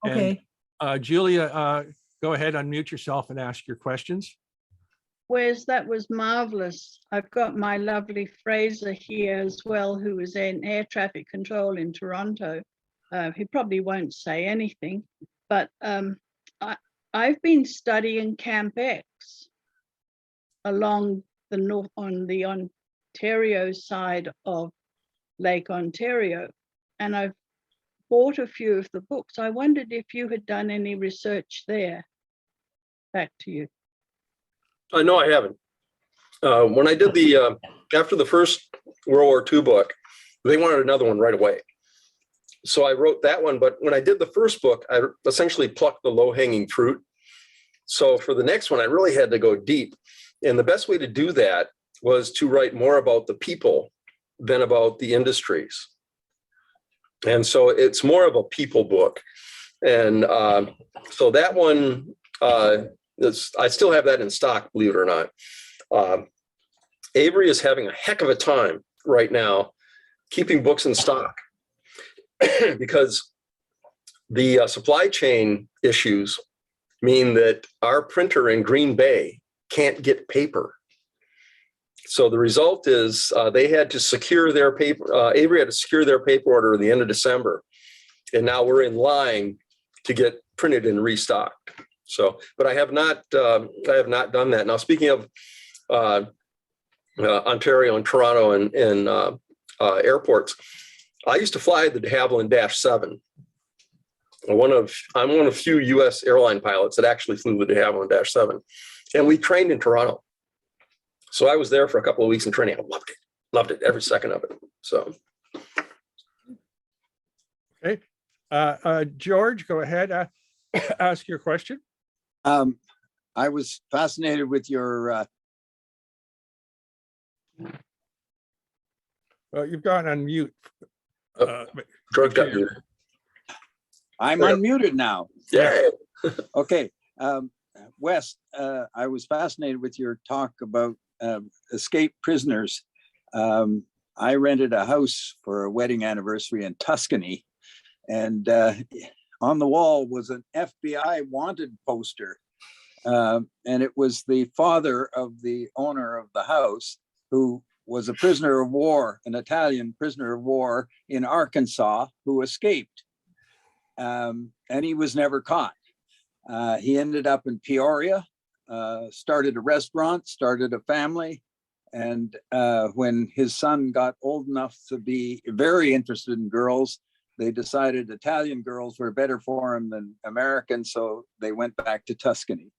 okay. And Julia, go ahead, unmute yourself and ask your questions. Wes, that was marvelous. I've got my lovely Fraser here as well, who is in air traffic control in Toronto. He probably won't say anything, but I've been studying Camp X along the north on the Ontario side of Lake Ontario, and I've bought a few of the books. I wondered if you had done any research there. Back to you. No, I haven't. When I did after the first World War II book, they wanted another one right away. So I wrote that one, but when I did the first book, I essentially plucked the low-hanging fruit. So for the next one, I really had to go deep. And the best way to do that was to write more about the people than about the industries. And so it's more of a people book. And so that one, I still have that in stock, believe it or not. Avery is having a heck of a time right now keeping books in stock because the supply chain issues mean that our printer in Green Bay can't get paper. So the result is they had to secure their paper. Avery had to secure their paper order at the end of December. And now we're in line to get printed and restocked. So, but I have not done that. Now, speaking of Ontario and Toronto and airports, I used to fly the de Havilland -7. I'm one of few U.S. airline pilots that actually flew the de Havilland -7, and we trained in Toronto. So I was there for a couple of weeks in training. I loved it, every second of it. So, Okay, George, go ahead. Ask your question. I was fascinated with your. Well, you've gone on mute. George got muted. I'm There. unmuted now. Yeah. Okay, Wes, I was fascinated with your talk about escaped prisoners. I rented a house for a wedding anniversary in Tuscany, and on the wall was an FBI wanted poster. And it was the father of the owner of the house, who was a prisoner of war, an Italian prisoner of war in Arkansas, who escaped. And he was never caught. He ended up in Peoria, started a restaurant, started a family. And when his son got old enough to be very interested in girls, they decided Italian girls were better for him than American, so they went back to Tuscany.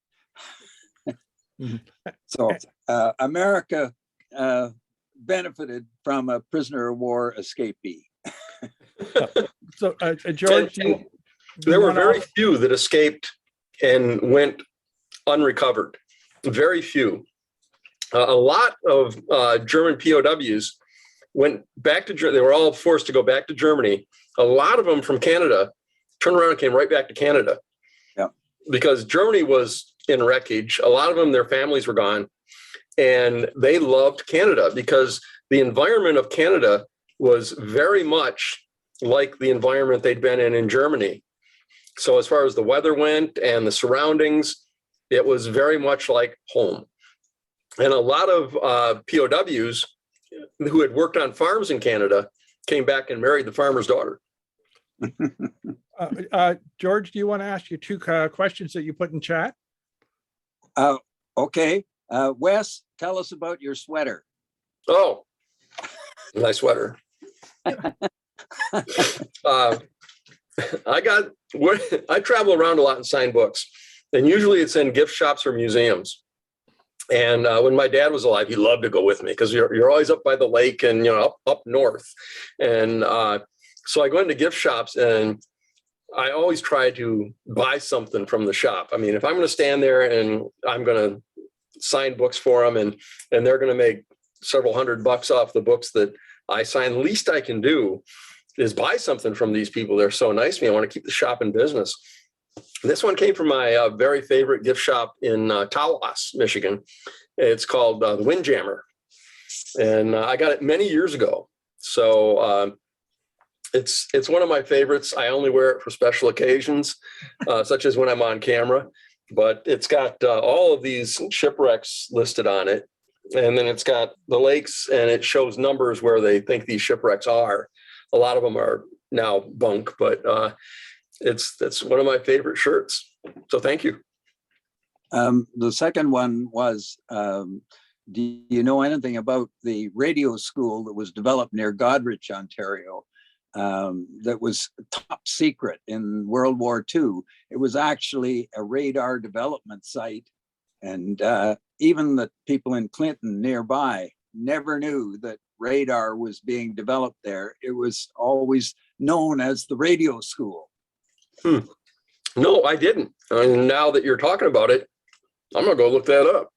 So America benefited from a prisoner of war escapee. So, George, There were very few that escaped and went unrecovered. Very few. A lot of German POWs went back to Germany. They were all forced to go back to Germany. A lot of them from Canada turned around and came right back to Canada. Yeah. Because Germany was in wreckage. A lot of them, their families were gone. And they loved Canada because the environment of Canada was very much like the environment they'd been in Germany. So as far as the weather went and the surroundings, it was very much like home. And a lot of POWs who had worked on farms in Canada came back and married the farmer's daughter. George, do you want to ask your two questions that you put in chat? Okay, Wes, tell us about your sweater. Oh, nice sweater. I travel around a lot and sign books, and usually it's in gift shops or museums. And when my dad was alive, he loved to go with me because you're always up by the lake and up north. And so I go into gift shops and I always try to buy something from the shop. I mean, if I'm going to stand there and I'm going to sign books for them and they're going to make several $100 off the books that I sign, the least I can do is buy something from these people. They're so nice to me. I want to keep the shop in business. This one came from my very favorite gift shop in Tawas, Michigan. It's called the Windjammer. And I got it many years ago. So it's one of my favorites. I only wear it for special occasions, such as when I'm on camera. But it's got all of these shipwrecks listed on it. And then it's got the lakes, and it shows numbers where they think these shipwrecks are. A lot of them are now bunk, but it's one of my favorite shirts. So thank you. The second one was, do you know anything about the radio school that was developed near Goderich, Ontario? that was top secret in World War II. It was actually a radar development site. And even the people in Clinton nearby never knew that radar was being developed there. It was always known as the radio school. No, I didn't. And now that you're talking about it, I'm going to go look that up.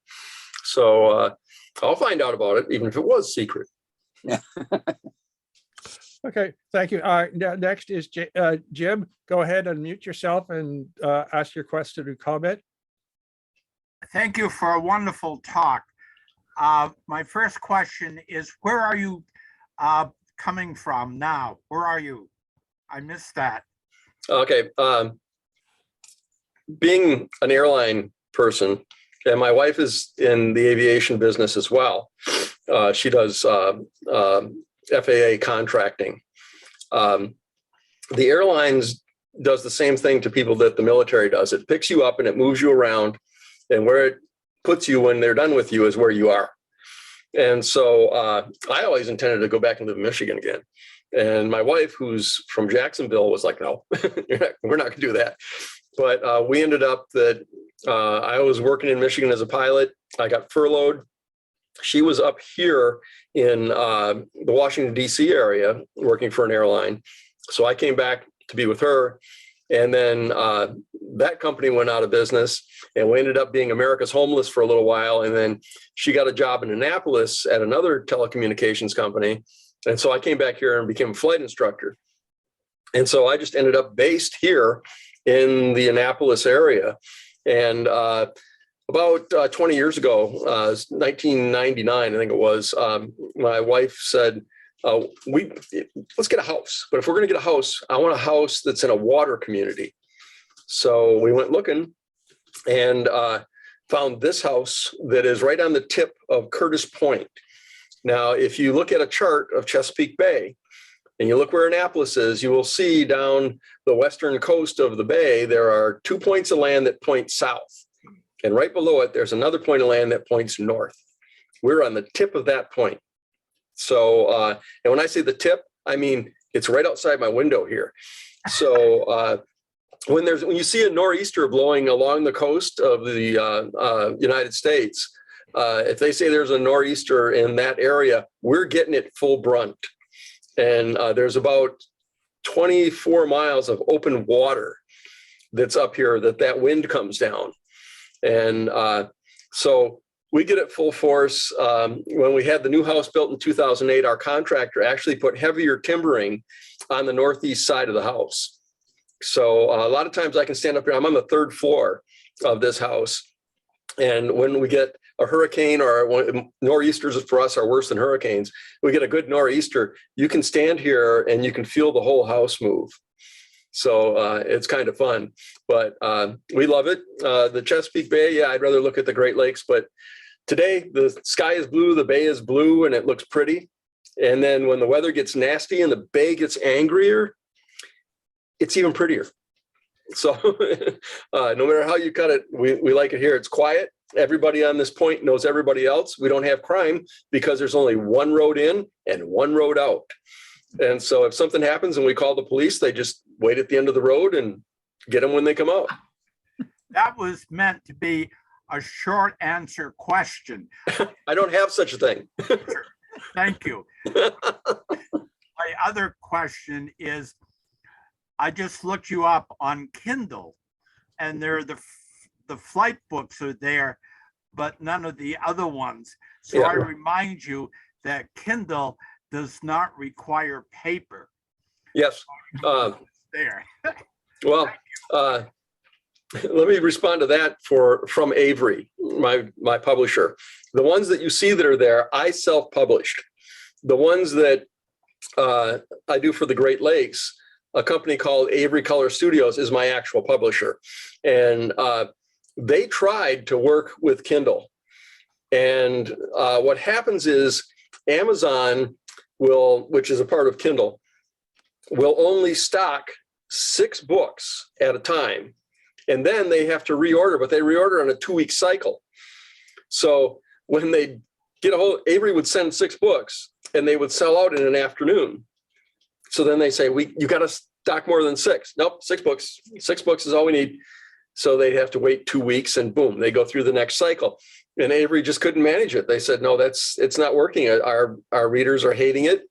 So I'll find out about it, even if it was secret. Yeah. Okay, thank you. Next is Jim. Go ahead, unmute yourself and ask your question or comment. Thank you for a wonderful talk. My first question is, where are you coming from now? Where are you? I missed that. Okay. Being an airline person, and my wife is in the aviation business as well. She does FAA contracting. The airlines does the same thing to people that the military does. It picks you up and it moves you around, and where it puts you when they're done with you is where you are. And so I always intended to go back and live in Michigan again. And my wife, who's from Jacksonville, was like, no, we're not gonna do that. But we ended up that I was working in Michigan as a pilot. I got furloughed. She was up here in the Washington, D.C. area working for an airline. So I came back to be with her. And then that company went out of business, and we ended up being America's homeless for a little while. And then she got a job in Annapolis at another telecommunications company. And so I came back here and became a flight instructor. And so I just ended up based here in the Annapolis area. And about 20 years ago, 1999, I think it was, my wife said, let's get a house. But if we're going to get a house, I want a house that's in a water community. So we went looking and found this house that is right on the tip of Curtis Point. Now, if you look at a chart of Chesapeake Bay and you look where Annapolis is, you will see down the western coast of the bay, there are 2 points of land that point south. And right below it, there's another point of land that points north. We're on the tip of that point. So, and when I say the tip, I mean, it's right outside my window here. So when you see a nor'easter blowing along the coast of the United States, if they say there's a nor'easter in that area, we're getting it full brunt. And there's about 24 miles of open water that's up here that wind comes down. And so we get it full force. When we had the new house built in 2008, our contractor actually put heavier timbering on the northeast side of the house. So a lot of times I can stand up here, I'm on the third floor of this house. And when we get a hurricane, or nor'easters for us are worse than hurricanes, we get a good nor'easter, you can stand here and you can feel the whole house move. So it's kind of fun, but we love it. The Chesapeake Bay, yeah, I'd rather look at the Great Lakes, but today the sky is blue, the bay is blue, and it looks pretty. And then when the weather gets nasty and the bay gets angrier, it's even prettier. So no matter how you cut it, we like it here. It's quiet. Everybody on this point knows everybody else. We don't have crime because there's only one road in and one road out. And so if something happens and we call the police, they just wait at the end of the road and get them when they come out. That was meant to be a short answer question. I don't have such a thing. Thank you. My other question is, I just looked you up on Kindle, and the flight books are there, but none of the other ones. So Yeah. I remind you that Kindle does not require paper. Yes. There. Well, let me respond to that from Avery, my publisher. The ones that you see that are there, I self-published. The ones that I do for the Great Lakes, a company called Avery Color Studios is my actual publisher. And they tried to work with Kindle. And what happens is Amazon which is a part of Kindle, will only stock 6 books at a time. And then they have to reorder, but they reorder on a 2-week cycle. So when they get a hold, Avery would send 6 books and they would sell out in an afternoon. So then they say, you got to stock more than 6. Nope, 6 books. 6 books is all we need. So they have to wait 2 weeks and boom, they go through the next cycle. And Avery just couldn't manage it. They said, no, it's not working. Our readers are hating it.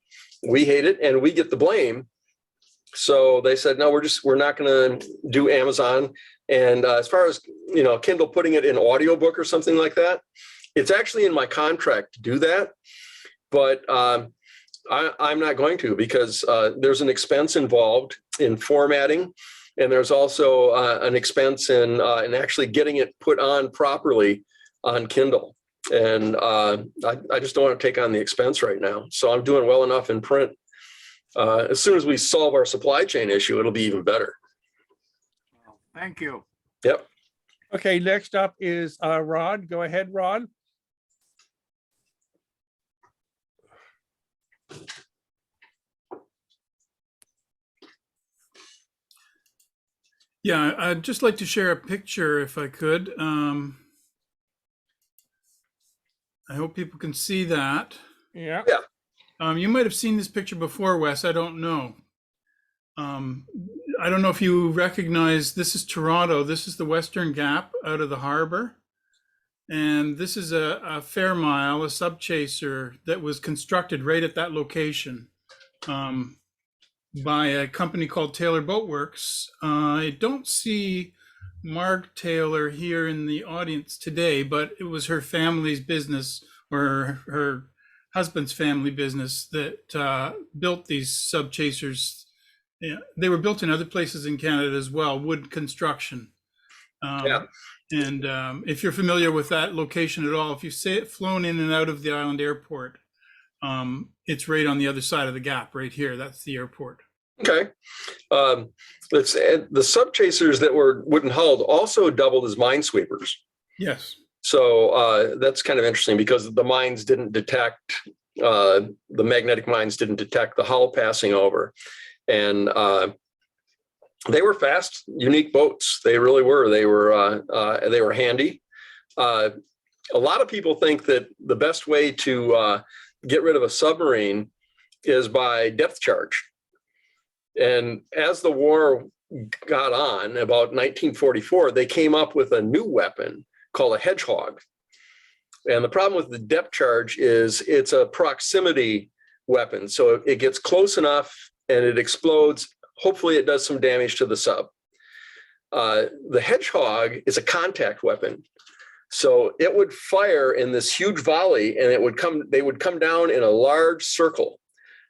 We hate it and we get the blame. So they said, no, we're not going to do Amazon. And as far as, Kindle putting it in audiobook or something like that, it's actually in my contract to do that. But I'm not going to, because there's an expense involved in formatting. And there's also an expense in actually getting it put on properly on Kindle. And I just don't want to take on the expense right now. So I'm doing well enough in print. As soon as we solve our supply chain issue, it'll be even better. Thank you. Yep. Okay, next up is Rod. Go ahead, Rod. Yeah, I'd just like to share a picture if I could. I hope people can see that. Yeah. You might have seen this picture before, Wes. I don't know. I don't know if you recognize, this is Toronto. This is the Western Gap out of the harbor. And this is a fair mile, a subchaser that was constructed right at that location by a company called Taylor Boatworks. I don't see Marg Taylor here in the audience today, but it was her family's business, or her husband's family business, that built these subchasers. Yeah, they were built in other places in Canada as well, wood construction. Yeah. And if you're familiar with that location at all, if you've flown in and out of the island airport, it's right on the other side of the gap right here. That's the airport. Okay. Let's add the subchasers that were wooden hulled also doubled as minesweepers. Yes. So that's kind of interesting, because the mines didn't detect, the magnetic mines didn't detect the hull passing over. And they were fast, unique boats. They really were. They were handy. A lot of people think that the best way to get rid of a submarine is by depth charge. And as the war got on, about 1944, they came up with a new weapon called a hedgehog. And the problem with the depth charge is it's a proximity weapon. So it gets close enough and it explodes. Hopefully it does some damage to the sub. The hedgehog is a contact weapon. So it would fire in this huge volley, and they would come down in a large circle.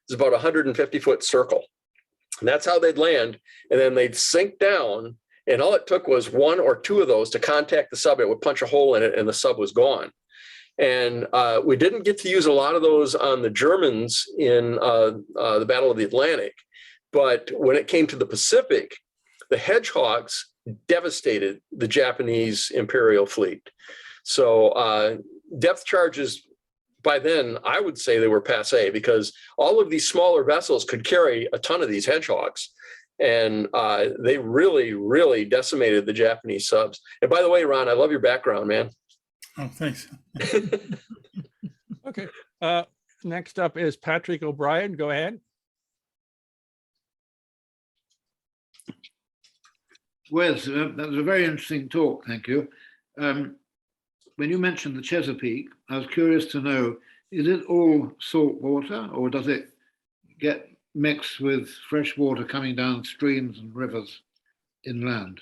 It's about a 150-foot circle. And that's how they'd land. And then they'd sink down. And all it took was 1 or 2 of those to contact the sub. It would punch a hole in it and the sub was gone. And we didn't get to use a lot of those on the Germans in the Battle of the Atlantic. But when it came to the Pacific, the hedgehogs devastated the Japanese Imperial fleet. So depth charges, by then, I would say they were passé, because all of these smaller vessels could carry a ton of these hedgehogs. And they really, really decimated the Japanese subs. And by the way, Ron, I love your background, man. Oh, thanks. Okay. Next up is Patrick O'Brien. Go ahead. Wes, that was a very interesting talk. Thank you. When you mentioned the Chesapeake, I was curious to know, is it all salt water, or does it get mixed with fresh water coming down streams and rivers inland?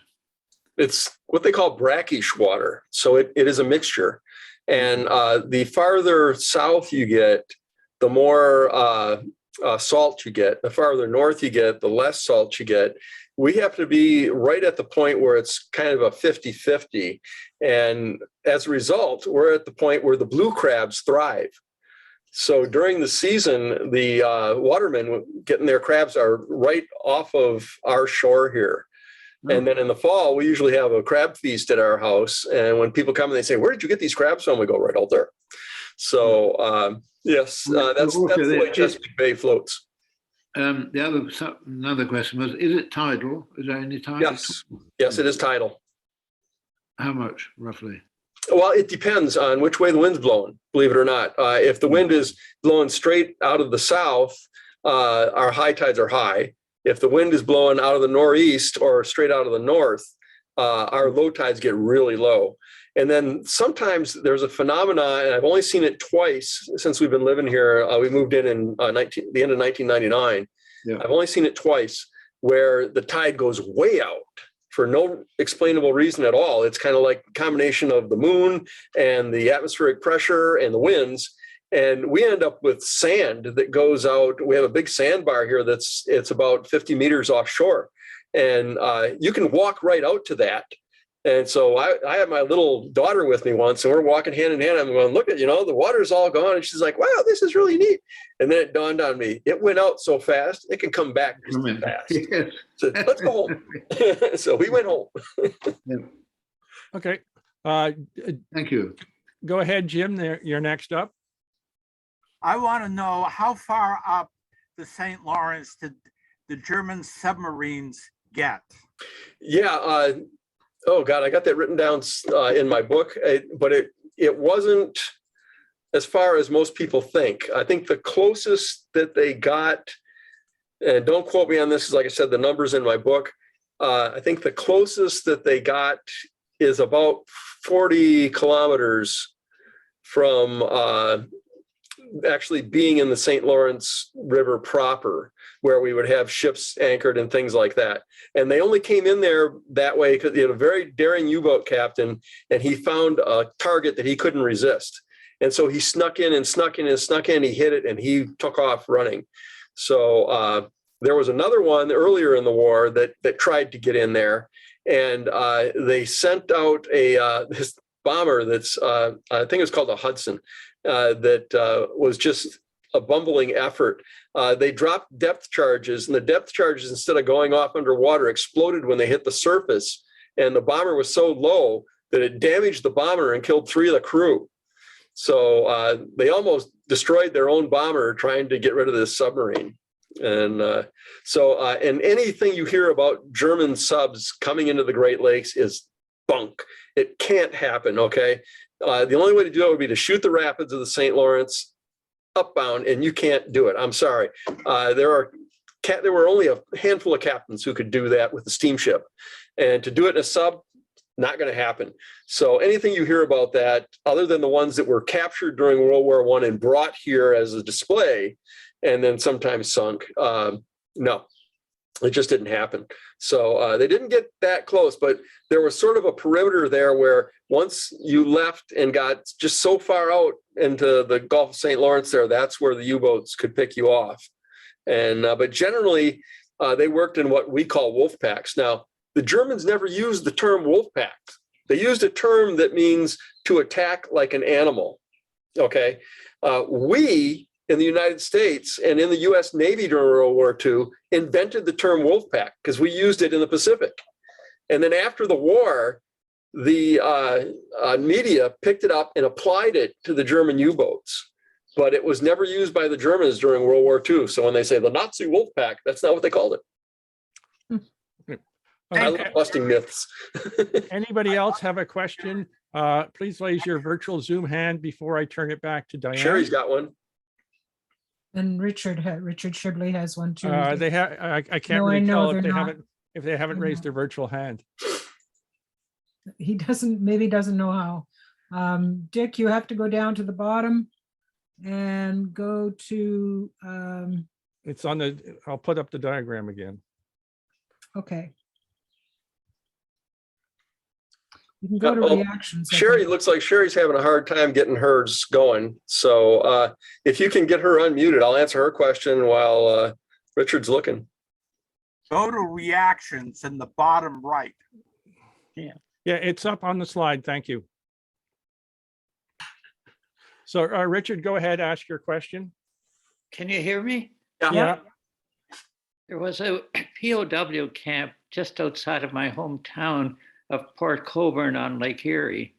It's what they call brackish water. So it is a mixture. And the farther south you get, the more salt you get. The farther north you get, the less salt you get. We have to be right at the point where it's kind of a 50-50. And as a result, we're at the point where the blue crabs thrive. So during the season, the watermen getting their crabs are right off of our shore here. And then in the fall, we usually have a crab feast at our house. And when people come and they say, "Where did you get these crabs from?" We go, "Right out there." So yes, that's the way Chesapeake Bay floats. Another question was, is it tidal? Is there any tidal? Yes, it is tidal. How much, roughly? Well, it depends on which way the wind's blowing, believe it or not. If the wind is blowing straight out of the south, our high tides are high. If the wind is blowing out of the northeast or straight out of the north, our low tides get really low. And then sometimes there's a phenomenon, and I've only seen it twice since we've been living here. We moved in the end of 1999. Yeah. I've only seen it twice where the tide goes way out for no explainable reason at all. It's kind of like a combination of the moon and the atmospheric pressure and the winds. And we end up with sand that goes out. We have a big sandbar here it's about 50 meters offshore. And you can walk right out to that. And so I had my little daughter with me once, and we're walking hand in hand. I'm going, look at, the water's all gone. And she's like, wow, this is really neat. And then it dawned on me, it went out so fast, it can come back just as fast. Yes. So let's go home. So we went home. Okay. Thank you. Go ahead, Jim. You're next up. I want to know how far up the St. Lawrence did the German submarines get? Yeah. Oh God, I got that written down in my book, but it wasn't as far as most people think. I think the closest that they got, and don't quote me on this, because like I said, the number's in my book. I think the closest that they got is about 40 kilometers from actually being in the St. Lawrence River proper, where we would have ships anchored and things like that. And they only came in there that way because they had a very daring U-boat captain, and he found a target that he couldn't resist. And so he snuck in and snuck in and snuck in, he hit it, and he took off running. So there was another one earlier in the war that tried to get in there, and they sent out this bomber that's, I think it's called a Hudson, that was just a bumbling effort. They dropped depth charges, and the depth charges, instead of going off underwater, exploded when they hit the surface. And the bomber was so low that it damaged the bomber and killed 3 of the crew. So they almost destroyed their own bomber trying to get rid of this submarine. And and anything you hear about German subs coming into the Great Lakes is bunk. It can't happen, okay? The only way to do it would be to shoot the rapids of the St. Lawrence upbound, and you can't do it. I'm sorry. There were only a handful of captains who could do that with the steamship, and to do it in a sub, not going to happen. So anything you hear about that, other than the ones that were captured during World War I and brought here as a display, and then sometimes sunk, no, it just didn't happen. So they didn't get that close, but there was sort of a perimeter there where once you left and got just so far out into the Gulf of St. Lawrence there, that's where the U-boats could pick you off. And but generally, they worked in what we call wolf packs. Now, the Germans never used the term wolf pack. They used a term that means to attack like an animal, okay? We, in the United States and in the US Navy during World War II, invented the term wolf pack because we used it in the Pacific. And then after the war, the media picked it up and applied it to the German U-boats, but it was never used by the Germans during World War II. So when they say the Nazi wolf pack, that's not what they called it. I love busting myths. Anybody else have a question? Please raise your virtual Zoom hand before I turn it back to Diane. Sherry's got one. And Richard Shibley has one too. They have. I can't No, I really know tell they're if they haven't I raised know. their virtual hand. He maybe doesn't know how. Dick, you have to go down to the bottom and go to, It's on the. I'll put up the diagram again. okay. You can go to Uh-oh. reactions. I Sherry, think. looks like Sherry's having a hard time getting hers going. So if you can get her unmuted, I'll answer her question while Richard's looking. Go to reactions in the bottom right. Yeah, it's up on the slide. Thank you. So Richard, go ahead, ask your question. Can you hear me? Yeah. There was a POW camp just outside of my hometown of Port Colborne on Lake Erie.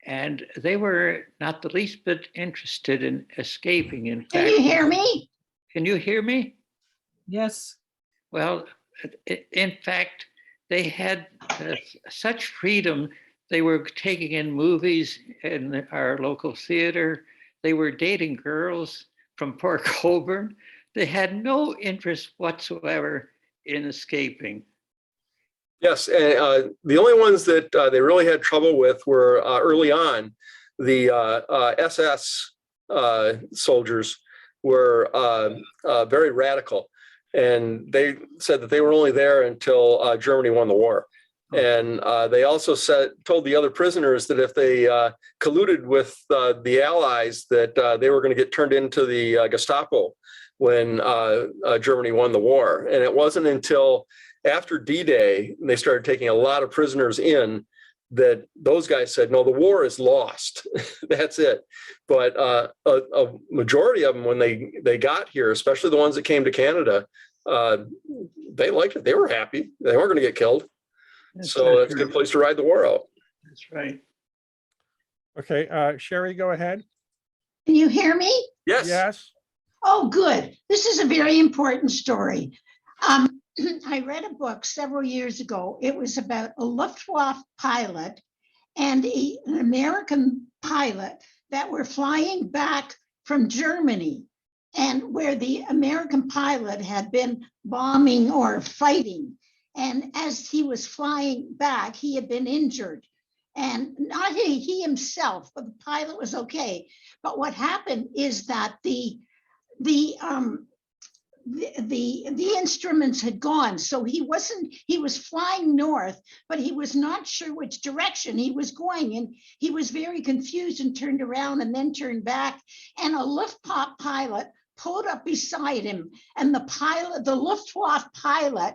And they were not the least bit interested in escaping. In fact, Can you hear me? Can you hear me? Yes. Well, in fact, they had such freedom. They were taking in movies in our local theater. They were dating girls from Port Colborne. they had no interest whatsoever in escaping. Yes, and the only ones that they really had trouble with were early on. The SS soldiers were very radical, and they said that they were only there until Germany won the war. And they also told the other prisoners that if they colluded with the Allies, that they were going to get turned into the Gestapo when Germany won the war. And it wasn't until after D-Day, they started taking a lot of prisoners in, that those guys said, no, the war is lost. That's it. But a majority of them, when they got here, especially the ones that came to Canada, they liked it. They were happy. They weren't going to get killed. So it's a good place to ride the war out. That's right. Okay, Sherry, go ahead. Can you hear me? Yes. Yes. Oh, good. This is a very important story. I read a book several years ago. It was about a Luftwaffe pilot and an American pilot that were flying back from Germany, and where the American pilot had been bombing or fighting. And as he was flying back, he had been injured. And not he himself, but the pilot was okay. But what happened is that the instruments had gone. So he was flying north, but he was not sure which direction he was going. And he was very confused and turned around and then turned back. And a Luftwaffe pilot pulled up beside him. And the Luftwaffe pilot,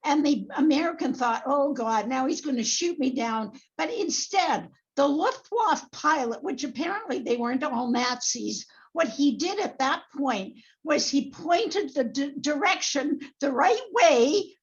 and the American thought, oh God, now he's going to shoot me down. But instead, the Luftwaffe pilot, which apparently they weren't all Nazis, what he did at that point was he pointed the direction the right way.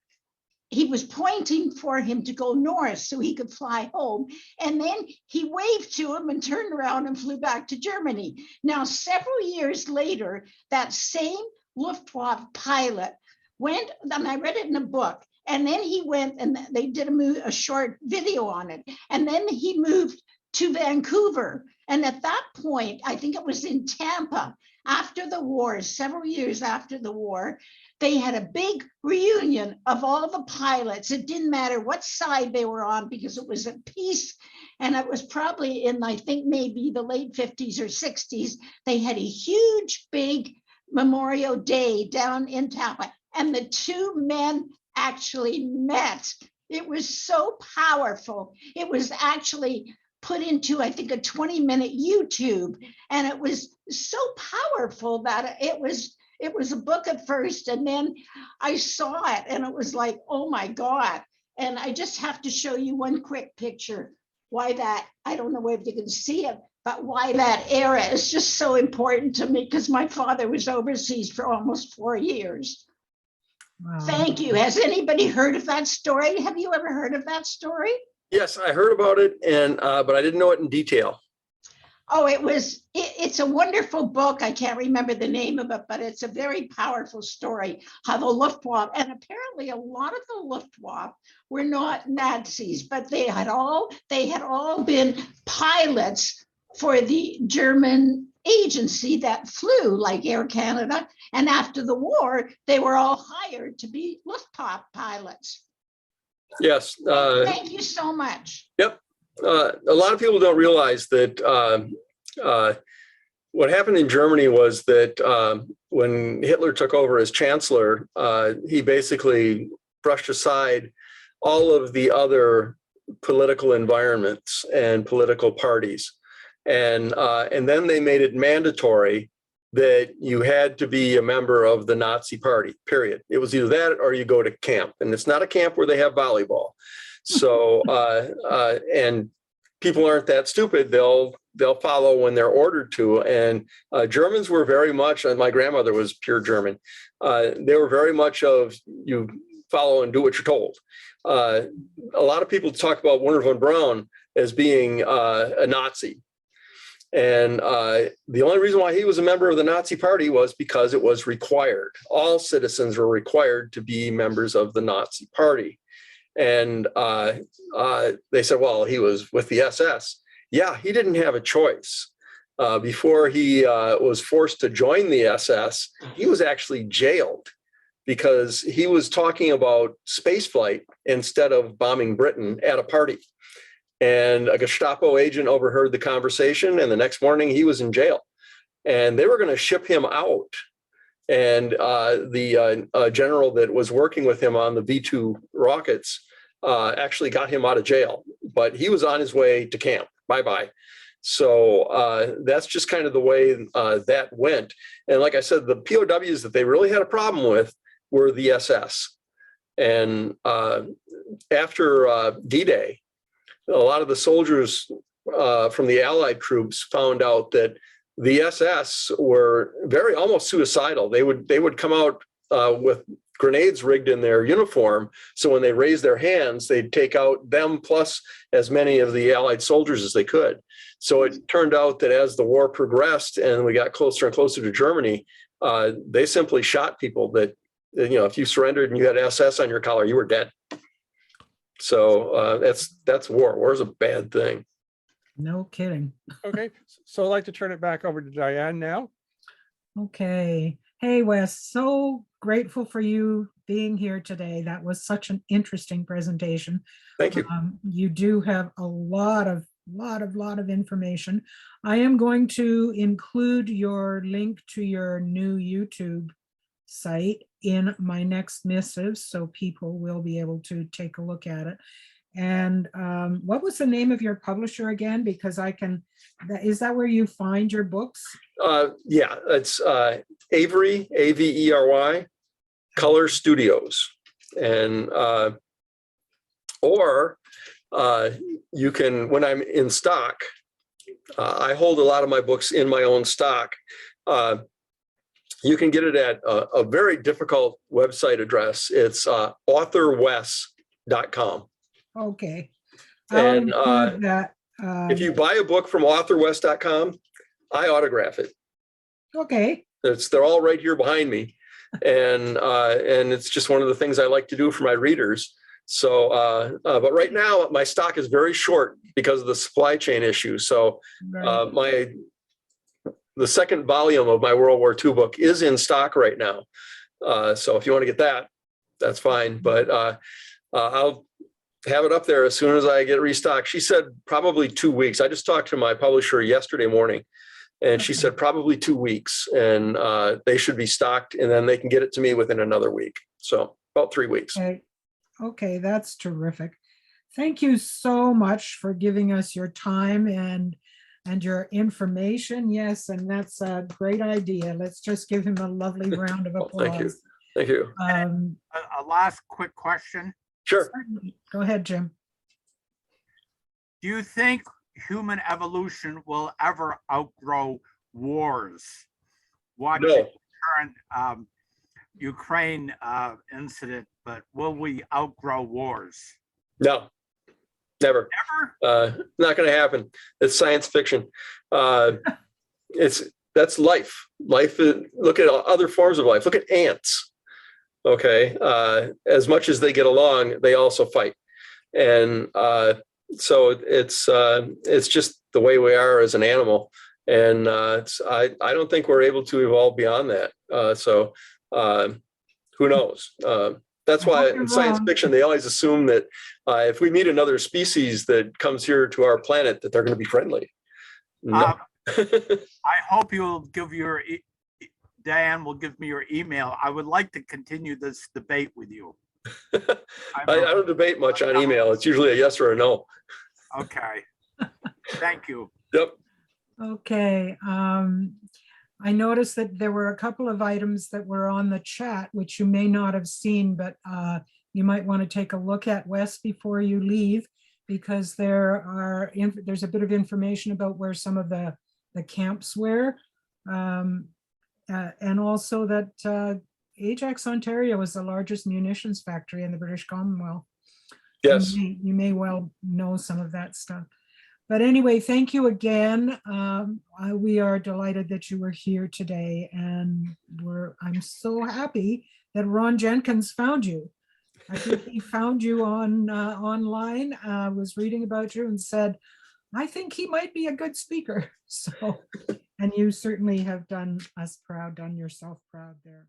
He was pointing for him to go north so he could fly home. And then he waved to him and turned around and flew back to Germany. Now, several years later, that same Luftwaffe pilot went, and I read it in a book, and then he went and they did a short video on it. And then he moved to Vancouver. And at that point, I think it was in Tampa, after the war, several years after the war, they had a big reunion of all the pilots. It didn't matter what side they were on because it was a peace. And it was probably in, I think, maybe the late 50s or 60s. They had a huge, big Memorial Day down in Tampa. And the two men actually met. It was so powerful. It was actually put into, I think, a 20-minute YouTube. And it was so powerful that it was a book at first. And then I saw it and it was like, oh my God. And I just have to show you one quick picture. Why that, I don't know if you can see it, but why that era is just so important to me, because my father was overseas for almost 4 years. Wow. Thank you. Has anybody heard of that story? Have you ever heard of that story? Yes, I heard about it, and but I didn't know it in detail. Oh, it's a wonderful book. I can't remember the name of it, but it's a very powerful story, how the Luftwaffe, and apparently a lot of the Luftwaffe were not Nazis, but they had all been pilots for the German agency that flew, like Air Canada. And after the war, they were all hired to be Luftwaffe pilots. Yes. Thank you so much. Yep. A lot of people don't realize that what happened in Germany was that when Hitler took over as chancellor, he basically brushed aside all of the other political environments and political parties. And then they made it mandatory that you had to be a member of the Nazi party, period. It was either that or you go to camp. And it's not a camp where they have volleyball. So, and people aren't that stupid. They'll follow when they're ordered to. And Germans were very much, and my grandmother was pure German. They were very much of you follow and do what you're told. A lot of people talk about Wernher von Braun as being a Nazi. And the only reason why he was a member of the Nazi party was because it was required. All citizens were required to be members of the Nazi party. And they said, well, he was with the SS. Yeah, he didn't have a choice. before he was forced to join the SS, he was actually jailed because he was talking about spaceflight instead of bombing Britain at a party. And a Gestapo agent overheard the conversation, and the next morning he was in jail. And they were going to ship him out. And the general that was working with him on the V2 rockets actually got him out of jail, but he was on his way to camp. Bye-bye. So that's just kind of the way that went. And like I said, the POWs that they really had a problem with were the SS. And after D-Day, a lot of the soldiers from the Allied troops found out that the SS were almost suicidal. They would come out with grenades rigged in their uniform. So when they raised their hands, they'd take out them plus as many of the Allied soldiers as they could. So it turned out that as the war progressed and we got closer and closer to Germany, they simply shot people that, if you surrendered and you had SS on your collar, you were dead. So that's war. War is a bad thing. No kidding. Okay, so I'd like to turn it back over to Diane now. Okay. Hey, Wes, so grateful for you being here today. That was such an interesting presentation. Thank you. You do have a lot of information. I am going to include your link to your new YouTube site in my next missive, so people will be able to take a look at it. And what was the name of your publisher again? Because is that where you find your books? Yeah, it's Avery, Avery, Color Studios. And, or you can, when I'm in stock, I hold a lot of my books in my own stock. You can get it at a very difficult website address. It's authorwes.com. Okay. And that. if you buy a book from authorwes.com, I autograph it. Okay. They're all right here behind me. And it's just one of the things I like to do for my readers. So, but right now my stock is very short because of the supply chain issue. So the second volume of my World War II book is in stock right now. So if you want to get that, that's fine. But I'll have it up there as soon as I get restocked. She said probably 2 weeks. I just talked to my publisher yesterday morning, and she said probably 2 weeks, and they should be stocked, and then they can get it to me within another week. So about 3 weeks. Okay, that's terrific. Thank you so much for giving us your time and your information. Yes, and that's a great idea. Let's just give him a lovely round of applause. Thank you. Thank you. A last quick question. Sure. Go ahead, Jim. Do you think human evolution will ever outgrow wars? Watching the current Ukraine incident, but will we outgrow wars? No, never. Never? Not going to happen. It's science fiction. That's life. Life. Look at other forms of life. Look at ants. Okay, as much as they get along, they also fight, and so it's just the way we are as an animal, and I don't think we're able to evolve beyond that. So who knows? That's why in science fiction they always assume that if we meet another species that comes here to our planet, that they're going to be friendly. No. I hope you'll give Diane will give me your email. I would like to continue this debate with you. I don't debate much on email. It's usually a yes or a no. Okay. Thank you. Yep. Okay. I noticed that there were a couple of items that were on the chat, which you may not have seen, but you might want to take a look at, Wes, before you leave, because there's a bit of information about where some of the camps were. And also that Ajax, Ontario is the largest munitions factory in the British Commonwealth. Yes. You may well know some of that stuff. But anyway, thank you again. We are delighted that you were here today, and I'm so happy that Ron Jenkins found you. I think he found you online, was reading about you and said, I think he might be a good speaker. So, and you certainly have done us proud, done yourself proud there.